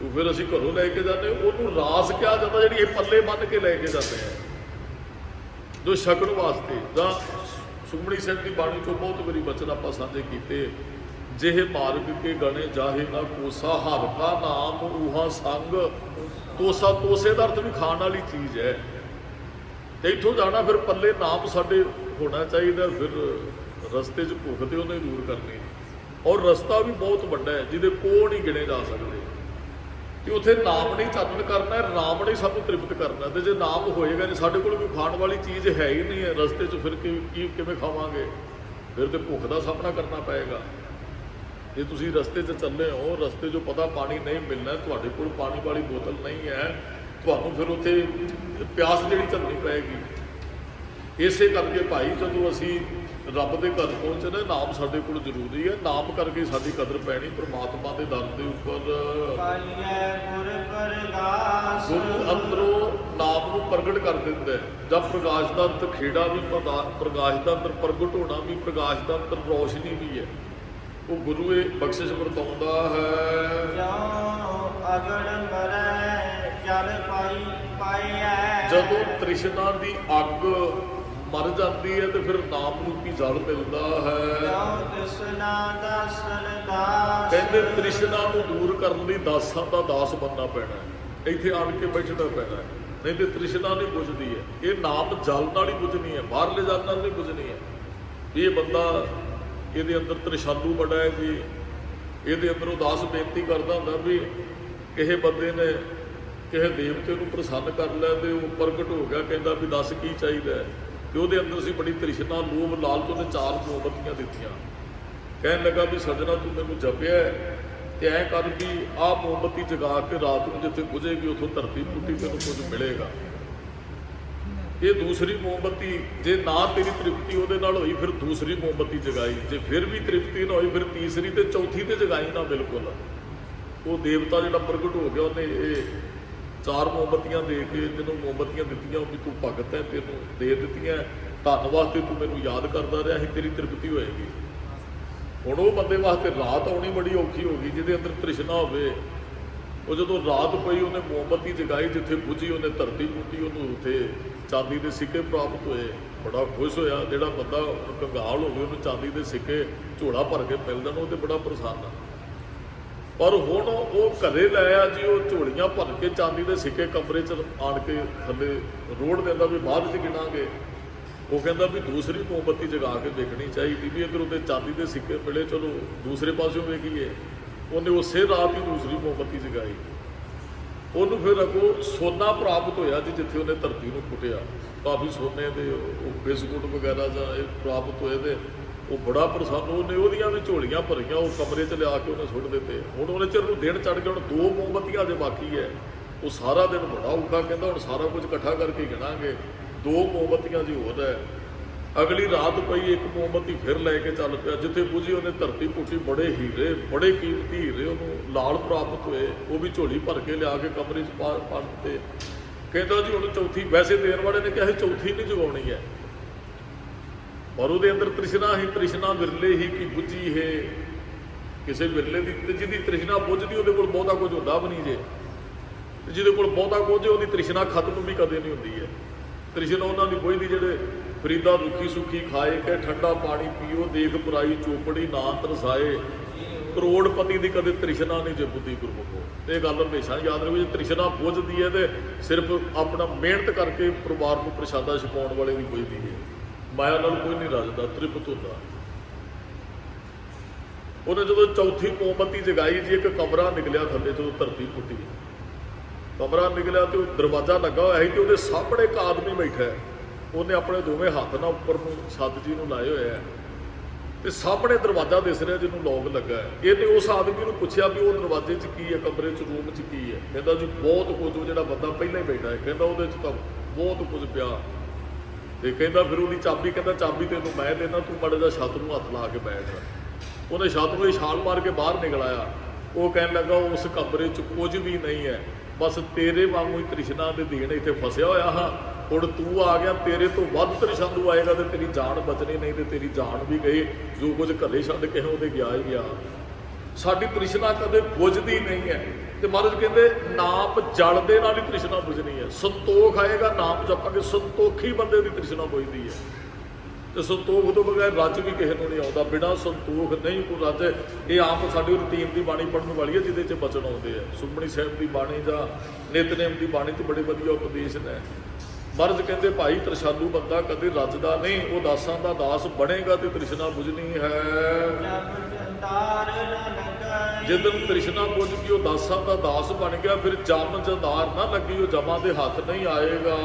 ਉਹ ਫਿਰ ਅਸੀਂ ਘਰੋਂ ਲੈ ਕੇ ਜਾਂਦੇ। ਉਹਨੂੰ ਰਾਸ ਕਿਹਾ ਜਾਂਦਾ, ਜਿਹੜੀ ਇਹ ਪੱਲੇ ਬੰਨ੍ਹ ਕੇ ਲੈ ਕੇ ਜਾਂਦੇ ਆ, ਜੋ ਛਕਣ ਵਾਸਤੇ। ਜਾਂ ਸੁਖਮਣੀ ਸਾਹਿਬ ਦੀ ਬਾਣੀ 'ਚੋਂ ਬਹੁਤ ਵਾਰੀ ਬਚਨ ਆਪਾਂ ਸਾਂਝੇ ਕੀਤੇ, ਜਿਹੇ ਮਾਰਗ ਕੇ ਗਣੇ ਜਾਹੇ ਨਾ ਕੋਸਾ, ਹਰ ਕਾ ਨਾਮ ਉਹਾ ਸੰਗ। ਤੋਸਾ, ਤੋਸੇ ਦਾ ਅਰਥ ਵੀ ਖਾਣ ਵਾਲੀ ਚੀਜ਼ ਹੈ। ਤੇ ਇੱਥੋਂ ਜਾਣਾ ਫਿਰ ਪੱਲੇ ਨਾਮ ਸਾਡੇ ਹੋਣਾ ਚਾਹੀਦਾ, ਫਿਰ ਰਸਤੇ 'ਚ ਭੁੱਖ ਤੇ ਉਹਨੇ ਦੂਰ ਕਰਨੀ। ਔਰ ਰਸਤਾ ਵੀ ਬਹੁਤ ਵੱਡਾ ਹੈ, ਜਿਹਦੇ ਕੋਲ ਨਹੀਂ ਗਿਣੇ ਜਾ ਸਕਦੇ। ਕਿ ਉੱਥੇ ਨਾਮ ਨਹੀਂ ਚਾਨਣ ਕਰਨਾ, ਰਾਮ ਨੇ ਸਾਨੂੰ ਤ੍ਰਿਪਤ ਕਰਨਾ। ਤੇ ਜੇ ਨਾਮ ਹੋਏਗਾ ਨਹੀਂ, ਸਾਡੇ ਕੋਲ ਕੋਈ ਖਾਣ ਵਾਲੀ ਚੀਜ਼ ਹੈ ਹੀ ਨਹੀਂ ਹੈ ਰਸਤੇ 'ਚ, ਫਿਰ ਕਿਵੇਂ ਖਾਵਾਂਗੇ? ਫਿਰ ਤੇ ਭੁੱਖ ਦਾ ਸਾਹਮਣਾ ਕਰਨਾ ਪਏਗਾ। ਜੇ ਤੁਸੀਂ ਰਸਤੇ 'ਚ ਚੱਲੇ ਹੋ, ਰਸਤੇ 'ਚੋਂ ਪਤਾ ਪਾਣੀ ਨਹੀਂ ਮਿਲਣਾ, ਤੁਹਾਡੇ ਕੋਲ ਪਾਣੀ ਵਾਲੀ ਬੋਤਲ ਨਹੀਂ ਹੈ, ਤੁਹਾਨੂੰ ਫਿਰ ਉੱਥੇ ਪਿਆਸ ਜਿਹੜੀ ਝੱਲਣੀ ਪਏਗੀ। ਇਸੇ ਕਰਕੇ ਭਾਈ ਜਦੋਂ ਅਸੀਂ ਰੱਬ ਦੇ ਘਰ ਪਹੁੰਚੇ ਨਾ, ਨਾਮ ਸਾਡੇ ਕੋਲ ਜ਼ਰੂਰੀ ਹੈ। ਨਾਮ ਕਰਕੇ ਸਾਡੀ ਕਦਰ ਪੈਣੀ ਪ੍ਰਮਾਤਮਾ ਦੇ ਦਰ ਦੇ ਉੱਪਰ। ਗੁਰੂ ਅੰਦਰੋਂ ਨਾਮ ਨੂੰ ਪ੍ਰਗਟ ਕਰ ਦਿੰਦਾ ਹੈ। ਜਦ ਪ੍ਰਕਾਸ਼ ਦਾ ਅੰਦਰ ਖੇੜਾ ਵੀ, ਪ੍ਰਕਾਸ਼ ਦਾ ਅੰਦਰ ਪ੍ਰਗਟ ਹੋਣਾ ਵੀ, ਪ੍ਰਕਾਸ਼ ਦਾ ਅੰਦਰ ਰੌਸ਼ਨੀ ਵੀ ਹੈ। ਉਹ ਗੁਰੂ ਇਹ ਬਖਸ਼ਿਸ਼ ਵਰਤਾਉਂਦਾ ਹੈ। ਜਦੋਂ ਤ੍ਰਿਸ਼ਨਾ ਦੀ ਅੱਗ ਮਰ ਜਾਂਦੀ ਹੈ ਤੇ ਫਿਰ ਨਾਮ ਰੂਪੀ ਜਲ ਮਿਲਦਾ ਹੈ। ਕਹਿੰਦੇ ਤ੍ਰਿਸ਼ਨਾ ਨੂੰ ਦੂਰ ਕਰਨ ਲਈ ਦਾਸਾਂ ਦਾ ਦਾਸ ਬਣਨਾ ਪੈਣਾ ਹੈ, ਇੱਥੇ ਆਣ ਕੇ ਬੈਠਣਾ ਪੈਣਾ ਹੈ, ਨਹੀਂ ਤੇ ਤ੍ਰਿਸ਼ਨਾ ਨਹੀਂ ਬੁਝਦੀ ਹੈ। ਇਹ ਨਾਮ ਜਲ ਨਾਲ ਹੀ ਬੁਝਣੀ ਹੈ, ਬਾਹਰਲੇ ਜਲ ਨਾਲ ਨਹੀਂ ਬੁਝਣੀ ਹੈ। ਇਹ ਬੰਦਾ, ਇਹਦੇ ਅੰਦਰ ਤ੍ਰਿਸ਼ਾਲੂ ਬੜਾ ਹੈ ਜੀ, ਇਹਦੇ ਅੰਦਰ ਉਦਾਸ ਬੇਨਤੀ ਕਰਦਾ ਹੁੰਦਾ ਵੀ ਕਿਸੇ ਬੰਦੇ ਨੇ ਕਿਸੇ ਦੇਵਤੇ ਨੂੰ ਪ੍ਰਸੰਨ ਕਰ ਲਿਆ ਤੇ ਉਹ ਪ੍ਰਗਟ ਹੋ ਗਿਆ, ਕਹਿੰਦਾ ਵੀ ਦੱਸ ਕੀ ਚਾਹੀਦਾ ਹੈ। ਤੇ ਉਹਦੇ ਅੰਦਰ ਸੀ ਬੜੀ ਤ੍ਰਿਸ਼ਨਾ, ਲੋਭ ਲਾਲਚ, ਉਹਨੇ 4 ਮੋਮਬੱਤੀਆਂ ਦਿੱਤੀਆਂ। ਕਹਿਣ ਲੱਗਾ ਵੀ ਸੱਜਣਾ ਤੂੰ ਮੈਨੂੰ ਜਪਿਆ ਤੇ ਐਂ ਕਰ ਵੀ ਆਹ ਮੋਮਬੱਤੀ ਜਗਾ ਕੇ ਰਾਤ ਨੂੰ ਜਿੱਥੇ ਬੁਝੇਗੀ ਉੱਥੋਂ ਧਰਤੀ ਪੁੱਟੀ ਤੈਨੂੰ ਕੁਝ ਮਿਲੇਗਾ। ਇਹ ਦੂਸਰੀ ਮੋਮਬੱਤੀ, ਜੇ ਨਾ ਤੇਰੀ ਤ੍ਰਿਪਤੀ ਉਹਦੇ ਨਾਲ ਹੋਈ ਫਿਰ ਦੂਸਰੀ ਮੋਮਬੱਤੀ ਜਗਾਈ, ਜੇ ਫਿਰ ਵੀ ਤ੍ਰਿਪਤੀ ਨਾ ਹੋਈ ਫਿਰ ਤੀਸਰੀ ਤੇ ਚੌਥੀ ਤੇ ਜਗਾਈ ਨਾ। ਬਿਲਕੁਲ ਉਹ ਦੇਵਤਾ ਜਿਹੜਾ ਪ੍ਰਗਟ ਹੋ ਗਿਆ, ਉਹਨੇ ਇਹ 4 ਮੋਮਬੱਤੀਆਂ ਦੇ ਕੇ ਤੈਨੂੰ ਮੋਮਬੱਤੀਆਂ ਦਿੱਤੀਆਂ ਵੀ ਤੂੰ ਭਗਤ ਹੈ, ਤੈਨੂੰ ਦੇ ਦਿੱਤੀਆਂ, ਧੰਨਵਾਦ, ਤੇ ਤੂੰ ਮੈਨੂੰ ਯਾਦ ਕਰਦਾ ਰਿਹਾ, ਅਸੀਂ ਤੇਰੀ ਤ੍ਰਿਪਤੀ ਹੋਏਗੀ। ਹੁਣ ਉਹ ਬੰਦੇ ਵਾਸਤੇ ਰਾਤ ਆਉਣੀ ਬੜੀ ਔਖੀ ਹੋ ਗਈ, ਜਿਹਦੇ ਅੰਦਰ ਤ੍ਰਿਸ਼ਨਾ ਹੋਵੇ। ਉਹ ਜਦੋਂ ਰਾਤ ਪਈ, ਉਹਨੇ ਮੋਮਬੱਤੀ ਜਗਾਈ, ਜਿੱਥੇ ਬੁਝੀ ਉਹਨੇ ਧਰਤੀ ਪੁੱਟੀ, ਉਹਨੂੰ ਉੱਥੇ ਚਾਂਦੀ ਦੇ ਸਿੱਕੇ ਪ੍ਰਾਪਤ ਹੋਏ। ਬੜਾ ਖੁਸ਼ ਹੋਇਆ। ਜਿਹੜਾ ਬੰਦਾ ਕੰਗਾਲ ਹੋਵੇ ਉਹਨੂੰ ਚਾਂਦੀ ਦੇ ਸਿੱਕੇ ਝੋਲਾ ਭਰ ਕੇ ਮਿਲ ਜਾਣ ਉਹ ਤੇ ਬੜਾ ਪ੍ਰਸੰਨ ਆ। ਪਰ ਹੁਣ ਉਹ ਘਰੇ ਲੈ ਆ ਜੀ, ਉਹ ਝੋਲੀਆਂ ਭਰ ਕੇ ਚਾਂਦੀ ਦੇ ਸਿੱਕੇ ਕਮਰੇ 'ਚ ਆਣ ਕੇ ਥੱਲੇ ਰੋੜ ਦਿੰਦਾ ਵੀ ਬਾਅਦ 'ਚ ਗਿਣਾਂਗੇ। ਉਹ ਕਹਿੰਦਾ ਵੀ ਦੂਸਰੀ ਮੋਮਬੱਤੀ ਜਗਾ ਕੇ ਦੇਖਣੀ ਚਾਹੀਦੀ ਵੀ ਅਗਰ ਉਹਦੇ ਚਾਂਦੀ ਦੇ ਸਿੱਕੇ ਮਿਲੇ ਚਲੋ ਦੂਸਰੇ ਪਾਸਿਓਂ ਵੇਖੀਏ। ਉਹਨੇ ਉਸੇ ਰਾਤ ਹੀ ਦੂਸਰੀ ਮੋਮਬੱਤੀ ਜਗਾਈ। ਉਹਨੂੰ ਫਿਰ ਅੱਗੋਂ ਸੋਨਾ ਪ੍ਰਾਪਤ ਹੋਇਆ ਜੀ, ਜਿੱਥੇ ਉਹਨੇ ਧਰਤੀ ਨੂੰ ਪੁੱਟਿਆ ਕਾਫੀ ਸੋਨੇ ਦੇ ਉਹ ਬਿਸਕੁਟ ਵਗੈਰਾ ਜਾਂ ਇਹ ਪ੍ਰਾਪਤ ਹੋਏ ਤੇ ਉਹ ਬੜਾ ਪ੍ਰਸੰਨ। ਉਹਨੇ ਉਹਦੀਆਂ ਵੀ ਝੋਲੀਆਂ ਭਰੀਆਂ, ਉਹ ਕਮਰੇ 'ਚ ਲਿਆ ਕੇ ਉਹਨੇ ਸੁੱਟ ਦਿੱਤੇ। ਹੁਣ ਉਹਨੇ ਚਿਰ ਨੂੰ ਦਿਨ ਚੜ੍ਹ ਗਿਆ, ਹੁਣ 2 ਮੋਮਬੱਤੀਆਂ ਅਜੇ ਬਾਕੀ ਹੈ। ਉਹ ਸਾਰਾ ਦਿਨ ਬੜਾ ਔਖਾ, ਕਹਿੰਦਾ ਹੁਣ ਸਾਰਾ ਕੁਝ ਇਕੱਠਾ ਕਰਕੇ ਗਿਣਾਂਗੇ। 2 ਮੋਮਬੱਤੀਆਂ ਜੀ ਹੋਰ ਹੈ। ਅਗਲੀ ਰਾਤ ਪਈ, 1 ਮੋਮਬੱਤੀ ਫਿਰ ਲੈ ਕੇ ਚੱਲ ਪਿਆ। ਜਿੱਥੇ ਪੁੱਜੀ ਉਹਨੇ ਧਰਤੀ ਪੁੱਟੀ, ਬੜੇ ਹੀਰੇ, ਬੜੇ ਕੀਮਤੀ ਹੀਰੇ ਉਹਨੂੰ ਲਾਲ ਪ੍ਰਾਪਤ ਹੋਏ। ਉਹ ਵੀ ਝੋਲੀ ਭਰ ਕੇ ਲਿਆ ਕੇ ਕਮਰੇ 'ਚ ਪਾ ਦਿੱਤੇ। ਕਹਿੰਦਾ ਜੀ ਹੁਣ ਚੌਥੀ, ਵੈਸੇ ਦੇਣ ਵਾਲੇ ਨੇ ਕਿਹਾ ਸੀ ਚੌਥੀ ਨਹੀਂ ਜਗਾਉਣੀ ਹੈ, ਪਰ ਉਹਦੇ ਅੰਦਰ ਤ੍ਰਿਸ਼ਨਾ ਹੀ ਤ੍ਰਿਸ਼ਨਾ ਵਿਰਲੇ ਹੀ ਕੀ ਬੁੱਝੀ ਹੈ। ਕਿਸੇ ਵਿਰਲੇ ਦੀ ਜਿਹਦੀ ਤ੍ਰਿਸ਼ਨਾ ਬੁੱਝਦੀ ਉਹਦੇ ਕੋਲ ਬਹੁਤਾ ਕੁਝ ਹੁੰਦਾ ਵੀ ਨਹੀਂ ਜੇ, ਜਿਹਦੇ ਕੋਲ ਬਹੁਤਾ ਕੁਝ ਉਹਦੀ ਤ੍ਰਿਸ਼ਨਾ ਖਤਮ ਵੀ ਕਦੇ ਨਹੀਂ ਹੁੰਦੀ ਹੈ। ਤ੍ਰਿਸ਼ਨਾ ਉਹਨਾਂ ਦੀ ਬੁੱਝਦੀ ਜਿਹੜੇ ਫਰੀਦਾ ਰੁੱਖੀ ਸੁੱਖੀ ਖਾਏ ਕਿ ਠੰਡਾ ਪਾਣੀ ਪੀਓ, ਦੇਖ ਪੁਰਾਈ ਚੋਪੜੀ ਨਾ ਤਰਸਾਏ। ਕਰੋੜਪਤੀ ਦੀ ਕਦੇ ਤ੍ਰਿਸ਼ਨਾ ਨਹੀਂ ਜੇ ਬੁੱਧੀ ਗੁਰਮੁਖੋ। ਇਹ ਗੱਲ ਹਮੇਸ਼ਾ ਯਾਦ ਰੱਖੋ, ਜੇ ਤ੍ਰਿਸ਼ਨਾ ਬੁੱਝਦੀ ਹੈ ਤੇ ਸਿਰਫ ਆਪਣਾ ਮਿਹਨਤ ਕਰਕੇ ਪਰਿਵਾਰ ਨੂੰ ਪ੍ਰਸ਼ਾਦਾ ਛਕਾਉਣ ਵਾਲੇ ਦੀ ਬੁੱਝਦੀ ਹੈ। ਮਾਇਆ ਨਾਲ ਕੋਈ ਨਹੀਂ ਰੱਜਦਾ, ਤ੍ਰਿਪਤ ਹੁੰਦਾ। ਉਹਨੇ ਜਦੋਂ ਚੌਥੀ ਮੋਮਬੱਤੀ ਜਗਾਈ ਜੀ, ਇੱਕ ਕਮਰਾ ਨਿਕਲਿਆ ਥੱਲੇ, ਜਦੋਂ ਧਰਤੀ ਪੁੱਟੀ ਕਮਰਾ ਨਿਕਲਿਆ ਤੇ ਉਹ ਦਰਵਾਜ਼ਾ ਲੱਗਾ ਹੋਇਆ ਸੀ ਤੇ ਉਹਦੇ ਸਾਹਮਣੇ ਇੱਕ ਆਦਮੀ ਬੈਠਾ ਹੈ। ਉਹਨੇ ਆਪਣੇ ਦੋਵੇਂ ਹੱਥ ਨਾਲ ਉੱਪਰ ਨੂੰ ਛੱਤ ਜੀ ਨੂੰ ਲਾਏ ਹੋਏ ਹੈ ਤੇ ਸਾਹਮਣੇ ਦਰਵਾਜ਼ਾ ਦਿਸ ਰਿਹਾ ਜਿਹਨੂੰ ਲੋਕ ਲੱਗਾ ਹੈ। ਇਹਨੇ ਉਸ ਆਦਮੀ ਨੂੰ ਪੁੱਛਿਆ ਵੀ ਉਹ ਦਰਵਾਜ਼ੇ 'ਚ ਕੀ ਹੈ, ਕਮਰੇ 'ਚ ਰੂਮ 'ਚ ਕੀ ਹੈ। ਕਹਿੰਦਾ ਜੀ ਬਹੁਤ ਕੁਝ। ਉਹ ਜਿਹੜਾ ਬੰਦਾ ਪਹਿਲਾਂ ਹੀ ਬੈਠਾ ਹੈ ਕਹਿੰਦਾ ਉਹਦੇ 'ਚ ਤਾਂ ਬਹੁਤ ਕੁਝ ਪਿਆ। ਤੇ ਕਹਿੰਦਾ ਫਿਰ ਉਹਦੀ ਚਾਬੀ, ਕਹਿੰਦਾ ਚਾਬੀ ਤੈਨੂੰ ਮੈਂ ਦੇਣਾ, ਤੂੰ ਮਾੜਾ ਜਿਹਾ ਛੱਤ ਨੂੰ ਹੱਥ ਲਾ ਕੇ ਬੈਠ। ਉਹਨੇ ਛੱਤ ਨੂੰ ਛਾਲ ਮਾਰ ਕੇ ਬਾਹਰ ਨਿਕਲ ਆਇਆ। ਉਹ ਕਹਿਣ ਲੱਗਾ ਉਸ ਕਮਰੇ 'ਚ ਕੁਝ ਵੀ ਨਹੀਂ ਹੈ, ਬਸ ਤੇਰੇ ਵਾਂਗੂ ਹੀ ਤ੍ਰਿਸ਼ਨਾ ਦੇ ਦੇਣ ਇੱਥੇ ਫਸਿਆ ਹੋਇਆ ਹਾਂ। ਹੁਣ ਤੂੰ ਆ ਗਿਆ, ਤੇਰੇ ਤੋਂ ਵੱਧ ਤ੍ਰਿਸ਼ਨਾਲੂ ਆਏਗਾ ਤੇ ਤੇਰੀ ਜਾਨ ਬਚਣੀ, ਨਹੀਂ ਤੇ ਤੇਰੀ ਜਾਨ ਵੀ ਗਈ। ਜੋ ਕੁਝ ਘਰੇ ਛੱਡ ਕੇ ਉਹਦੇ ਗਿਆ ਹੀ ਗਿਆ। ਸਾਡੀ ਤ੍ਰਿਸ਼ਨਾ ਕਦੇ ਬੁਝਦੀ ਨਹੀਂ ਹੈ। ਤੇ ਮਹਾਰਾਜ ਕਹਿੰਦੇ ਨਾਮ ਜਲ ਦੇ ਨਾਲ ਹੀ ਤ੍ਰਿਸ਼ਨਾ ਬੁਝਣੀ ਹੈ। ਸੰਤੋਖ ਆਏਗਾ ਨਾਮ ਜਪਾਂਗੇ, ਸੰਤੋਖੀ ਬੰਦੇ ਦੀ ਤ੍ਰਿਸ਼ਨਾ ਬੁਝਦੀ ਹੈ। ਤੇ ਸੰਤੋਖ ਤੋਂ ਬਗੈਰ ਰੱਜ ਵੀ ਕਿਸੇ ਨੂੰ ਨਹੀਂ ਆਉਂਦਾ। ਬਿਨਾਂ ਸੰਤੋਖ ਨਹੀਂ ਕੋਈ ਰੱਜ। ਇਹ ਆਮ ਸਾਡੀ ਰੁਟੀਨ ਦੀ ਬਾਣੀ ਪੜ੍ਹਨ ਵਾਲੀ ਹੈ, ਜਿਹਦੇ 'ਚ ਬਚਨ ਆਉਂਦੇ ਆ। ਸੁਖਮਨੀ ਸਾਹਿਬ ਦੀ ਬਾਣੀ ਜਾਂ ਨਿਤਨੇਮ ਦੀ ਬਾਣੀ 'ਚ ਬੜੇ ਵਧੀਆ ਉਪਦੇਸ਼ ਨੇ। ਮਹਾਰਾਜ ਕਹਿੰਦੇ ਭਾਈ ਤ੍ਰਿਸ਼ਨਾਲੂ ਬੰਦਾ ਕਦੇ ਰੱਜਦਾ ਨਹੀਂ, ਉਹ ਦਾਸਾਂ ਦਾ ਦਾਸ ਬਣੇਗਾ ਤੇ ਤ੍ਰਿਸ਼ਨਾ ਬੁਝਣੀ ਹੈ। ਜਦੋਂ ਤ੍ਰਿਸ਼ਨਾ ਬੁਝ ਗਈ, ਉਹ ਦਾਸਾਂ ਦਾ ਦਾਸ ਬਣ ਗਿਆ, ਫਿਰ ਜਮ ਜੰਦਾਰ ਨਾ ਲੱਗੀ, ਉਹ ਜਮਾਂ ਦੇ ਹੱਥ ਨਹੀਂ ਆਏਗਾ।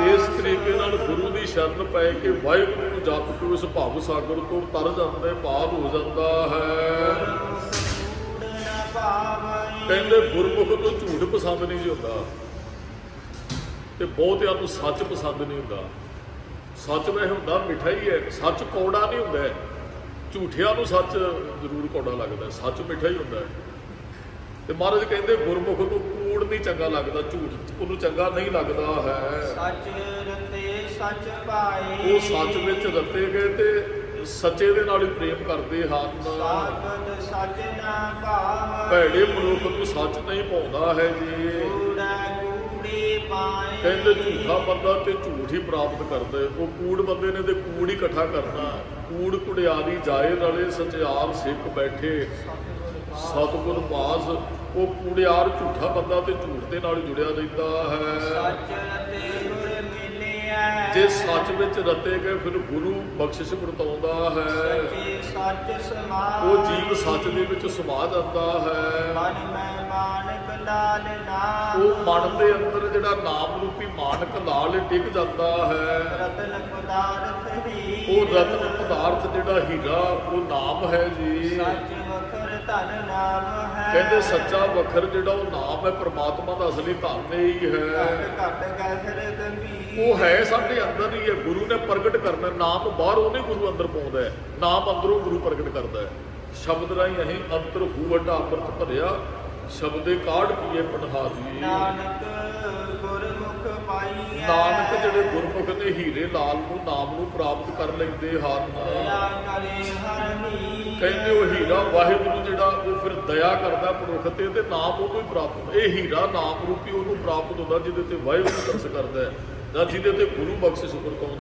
ਇਸ ਤਰੀਕੇ ਨਾਲ ਗੁਰੂ ਦੀ ਸ਼ਰਨ ਪੈ ਕੇ ਵਾਹਿਗੁਰੂ ਨੂੰ ਜਪ ਕੇ ਉਸ ਭਾਵ ਸਾਗਰ ਤੋਂ ਤਰ ਜਾਂਦਾ, ਪਾਰ ਹੋ ਜਾਂਦਾ ਹੈ। ਕਹਿੰਦੇ ਗੁਰਮੁਖ ਨੂੰ ਝੂਠ ਪਸੰਦ ਨਹੀਂ ਜੀ ਹੁੰਦਾ ਤੇ ਬਹੁਤਿਆਂ ਨੂੰ ਸੱਚ ਪਸੰਦ ਨਹੀਂ ਹੁੰਦਾ। ਸੱਚ ਵੈਸੇ ਹੁੰਦਾ ਮਿੱਠਾ ਹੀ ਹੈ, ਸੱਚ ਕੌੜਾ ਨਹੀਂ ਹੁੰਦਾ। ਝੂਠਿਆਂ ਨੂੰ ਸੱਚ ਜ਼ਰੂਰ ਕੌੜਾ ਲੱਗਦਾ, ਸੱਚ ਮਿੱਠਾ ਹੀ ਹੁੰਦਾ ਹੈ। ਤੇ ਮਹਾਰਾਜ ਕਹਿੰਦੇ ਗੁਰਮੁਖ ਨੂੰ ਕੂੜ ਨਹੀਂ ਚੰਗਾ ਲੱਗਦਾ, ਝੂਠ ਉਹਨੂੰ ਚੰਗਾ ਨਹੀਂ ਲੱਗਦਾ ਹੈ। ਸੱਚ ਰਤੇ ਸੱਚ ਪਾਏ, ਉਹ ਸੱਚ ਵਿੱਚ ਰਤੇ ਗਏ ਤੇ ਸੱਚੇ ਦੇ ਨਾਲ ਹੀ ਪ੍ਰੇਮ ਕਰਦੇ ਹਨ। ਸਾਗਤ ਸੱਚ ਨਾ ਭਾਵ, ਭੈੜੇ ਮਨੁੱਖ ਨੂੰ ਸੱਚ ਨਹੀਂ ਪਾਉਂਦਾ ਹੈ ਜੀ। ਕਹਿੰਦੇ ਝੂਠਾ ਬੰਦਾ ਤੇ ਝੂਠ ਹੀ ਪ੍ਰਾਪਤ ਕਰਦਾ ਹੈ। ਉਹ ਕੂੜ ਬੰਦੇ ਨੇ ਤੇ ਕੂੜ ਹੀ ਇਕੱਠਾ ਕਰਨਾ। ਕੂੜ ਕੁੜਿਆਰੀ ਜਾਏ ਰਲੇ, ਸਚਿਆਰ ਸਿੱਖ ਬੈਠੇ ਸਤਿਗੁਰ ਪਾਸ। ਉਹ ਕੂੜਿਆਰ ਝੂਠਾ ਬੰਦਾ ਤੇ ਝੂਠ ਦੇ ਨਾਲ ਜੁੜਿਆ ਰਹਿੰਦਾ ਹੈ। ਸੱਚ ਰਤੇ ਗੁਰ ਮਿਲਿਆ, ਜੇ ਸੱਚ ਵਿੱਚ ਰਤੇ ਗਏ ਫਿਰ ਗੁਰੂ ਬਖਸ਼ਿਸ਼ ਵਰਤਾਉਂਦਾ ਹੈ। ਸੱਚੇ ਸੱਚ ਸਮਾਏ, ਉਹ ਜੀਵ ਸੱਚ ਦੇ ਵਿੱਚ ਸਮਾ ਜਾਂਦਾ ਹੈ। ਮਨ ਮੈਂ ਮਾਨਕ ਲਾਲ ਨਾਮ, ਉਹ ਮਨ ਦੇ ਅੰਦਰ ਜਿਹੜਾ ਨਾਮ ਰੂਪੀ ਮਾਨਕ ਲਾਲ ਟਿਕ ਜਾਂਦਾ ਹੈ। ਰਤਨ ਪਦਾਰਥ ਹੀ, ਉਹ ਰਤਨ ਪਦਾਰਥ ਜਿਹੜਾ ਹੀਰਾ ਉਹ ਨਾਮ ਹੈ ਜੀ। ਸੱਚ ਵਖਰ ਧਨ ਨਾਮ ਹੈ। ਕਹਿੰਦੇ ਸੱਚਾ ਵਖਰ ਜਿਹੜਾ ਉਹ ਨਾਮ ਹੈ, ਪ੍ਰਮਾਤਮਾ ਦਾ ਅਸਲੀ ਧਨ ਹੀ ਹੈ। ਘਟ ਗਹਿਰ ਗੰਭੀਰ, ਉਹ ਹੈ ਸਾਡੇ ਅੰਦਰ ਹੀ ਹੈ। ਗੁਰੂ ਨੇ ਪ੍ਰਗਟ ਕਰਨਾ, ਨਾਮ ਬਾਹਰੋਂ ਨਹੀਂ ਗੁਰੂ ਅੰਦਰ ਪਾਉਂਦਾ ਹੈ, ਨਾਮ ਅੰਦਰੋਂ ਗੁਰੂ ਪ੍ਰਗਟ ਕਰਦਾ ਹੈ। ਸ਼ਬਦ ਰਾਹੀਂ ਅਸੀਂ ਅੰਤਰ ਹੂ ਵੱਡਾ ਅੰਮ੍ਰਿਤ ਭਰਿਆ, ਸ਼ਬਦੇ ਕਾਢ ਪੀਏ ਪਨਹਾਰੀ। ਨਾਨਕ ਗੁਰਮੁਖ ਪਾਈਐ, ਨਾਨਕ ਜਿਹੜੇ ਗੁਰਮੁਖ ਨੇ ਹੀਰੇ ਲਾਲ ਨੂੰ ਨਾਮ ਨੂੰ ਪ੍ਰਾਪਤ ਕਰ ਲੈਂਦੇ ਹਨ। ਦਇਆ ਕਰੇ ਹਰ ਹੀ, ਕਹਿੰਦੇ ਉਹ ਹੀਰਾ ਵਾਹਿਗੁਰੂ ਜਿਹੜਾ ਉਹ ਫਿਰ ਦਇਆ ਕਰਦਾ ਮਨੁੱਖ ਤੇ ਨਾਮ ਉਹਨੂੰ ਹੀ ਪ੍ਰਾਪਤ। ਇਹ ਹੀਰਾ ਨਾਮ ਰੂਪੀ ਉਹਨੂੰ ਪ੍ਰਾਪਤ ਹੁੰਦਾ ਜਿਹਦੇ ਤੇ ਵਾਹਿਗੁਰੂ ਤਰਸ ਕਰਦਾ ਹੈ। ਜਾਂ ਜਿਹਦੇ ਤੇ ਗੁਰੂ ਬਖਸ਼ਿਸ਼ ਵਰਤਾਉਂਦਾ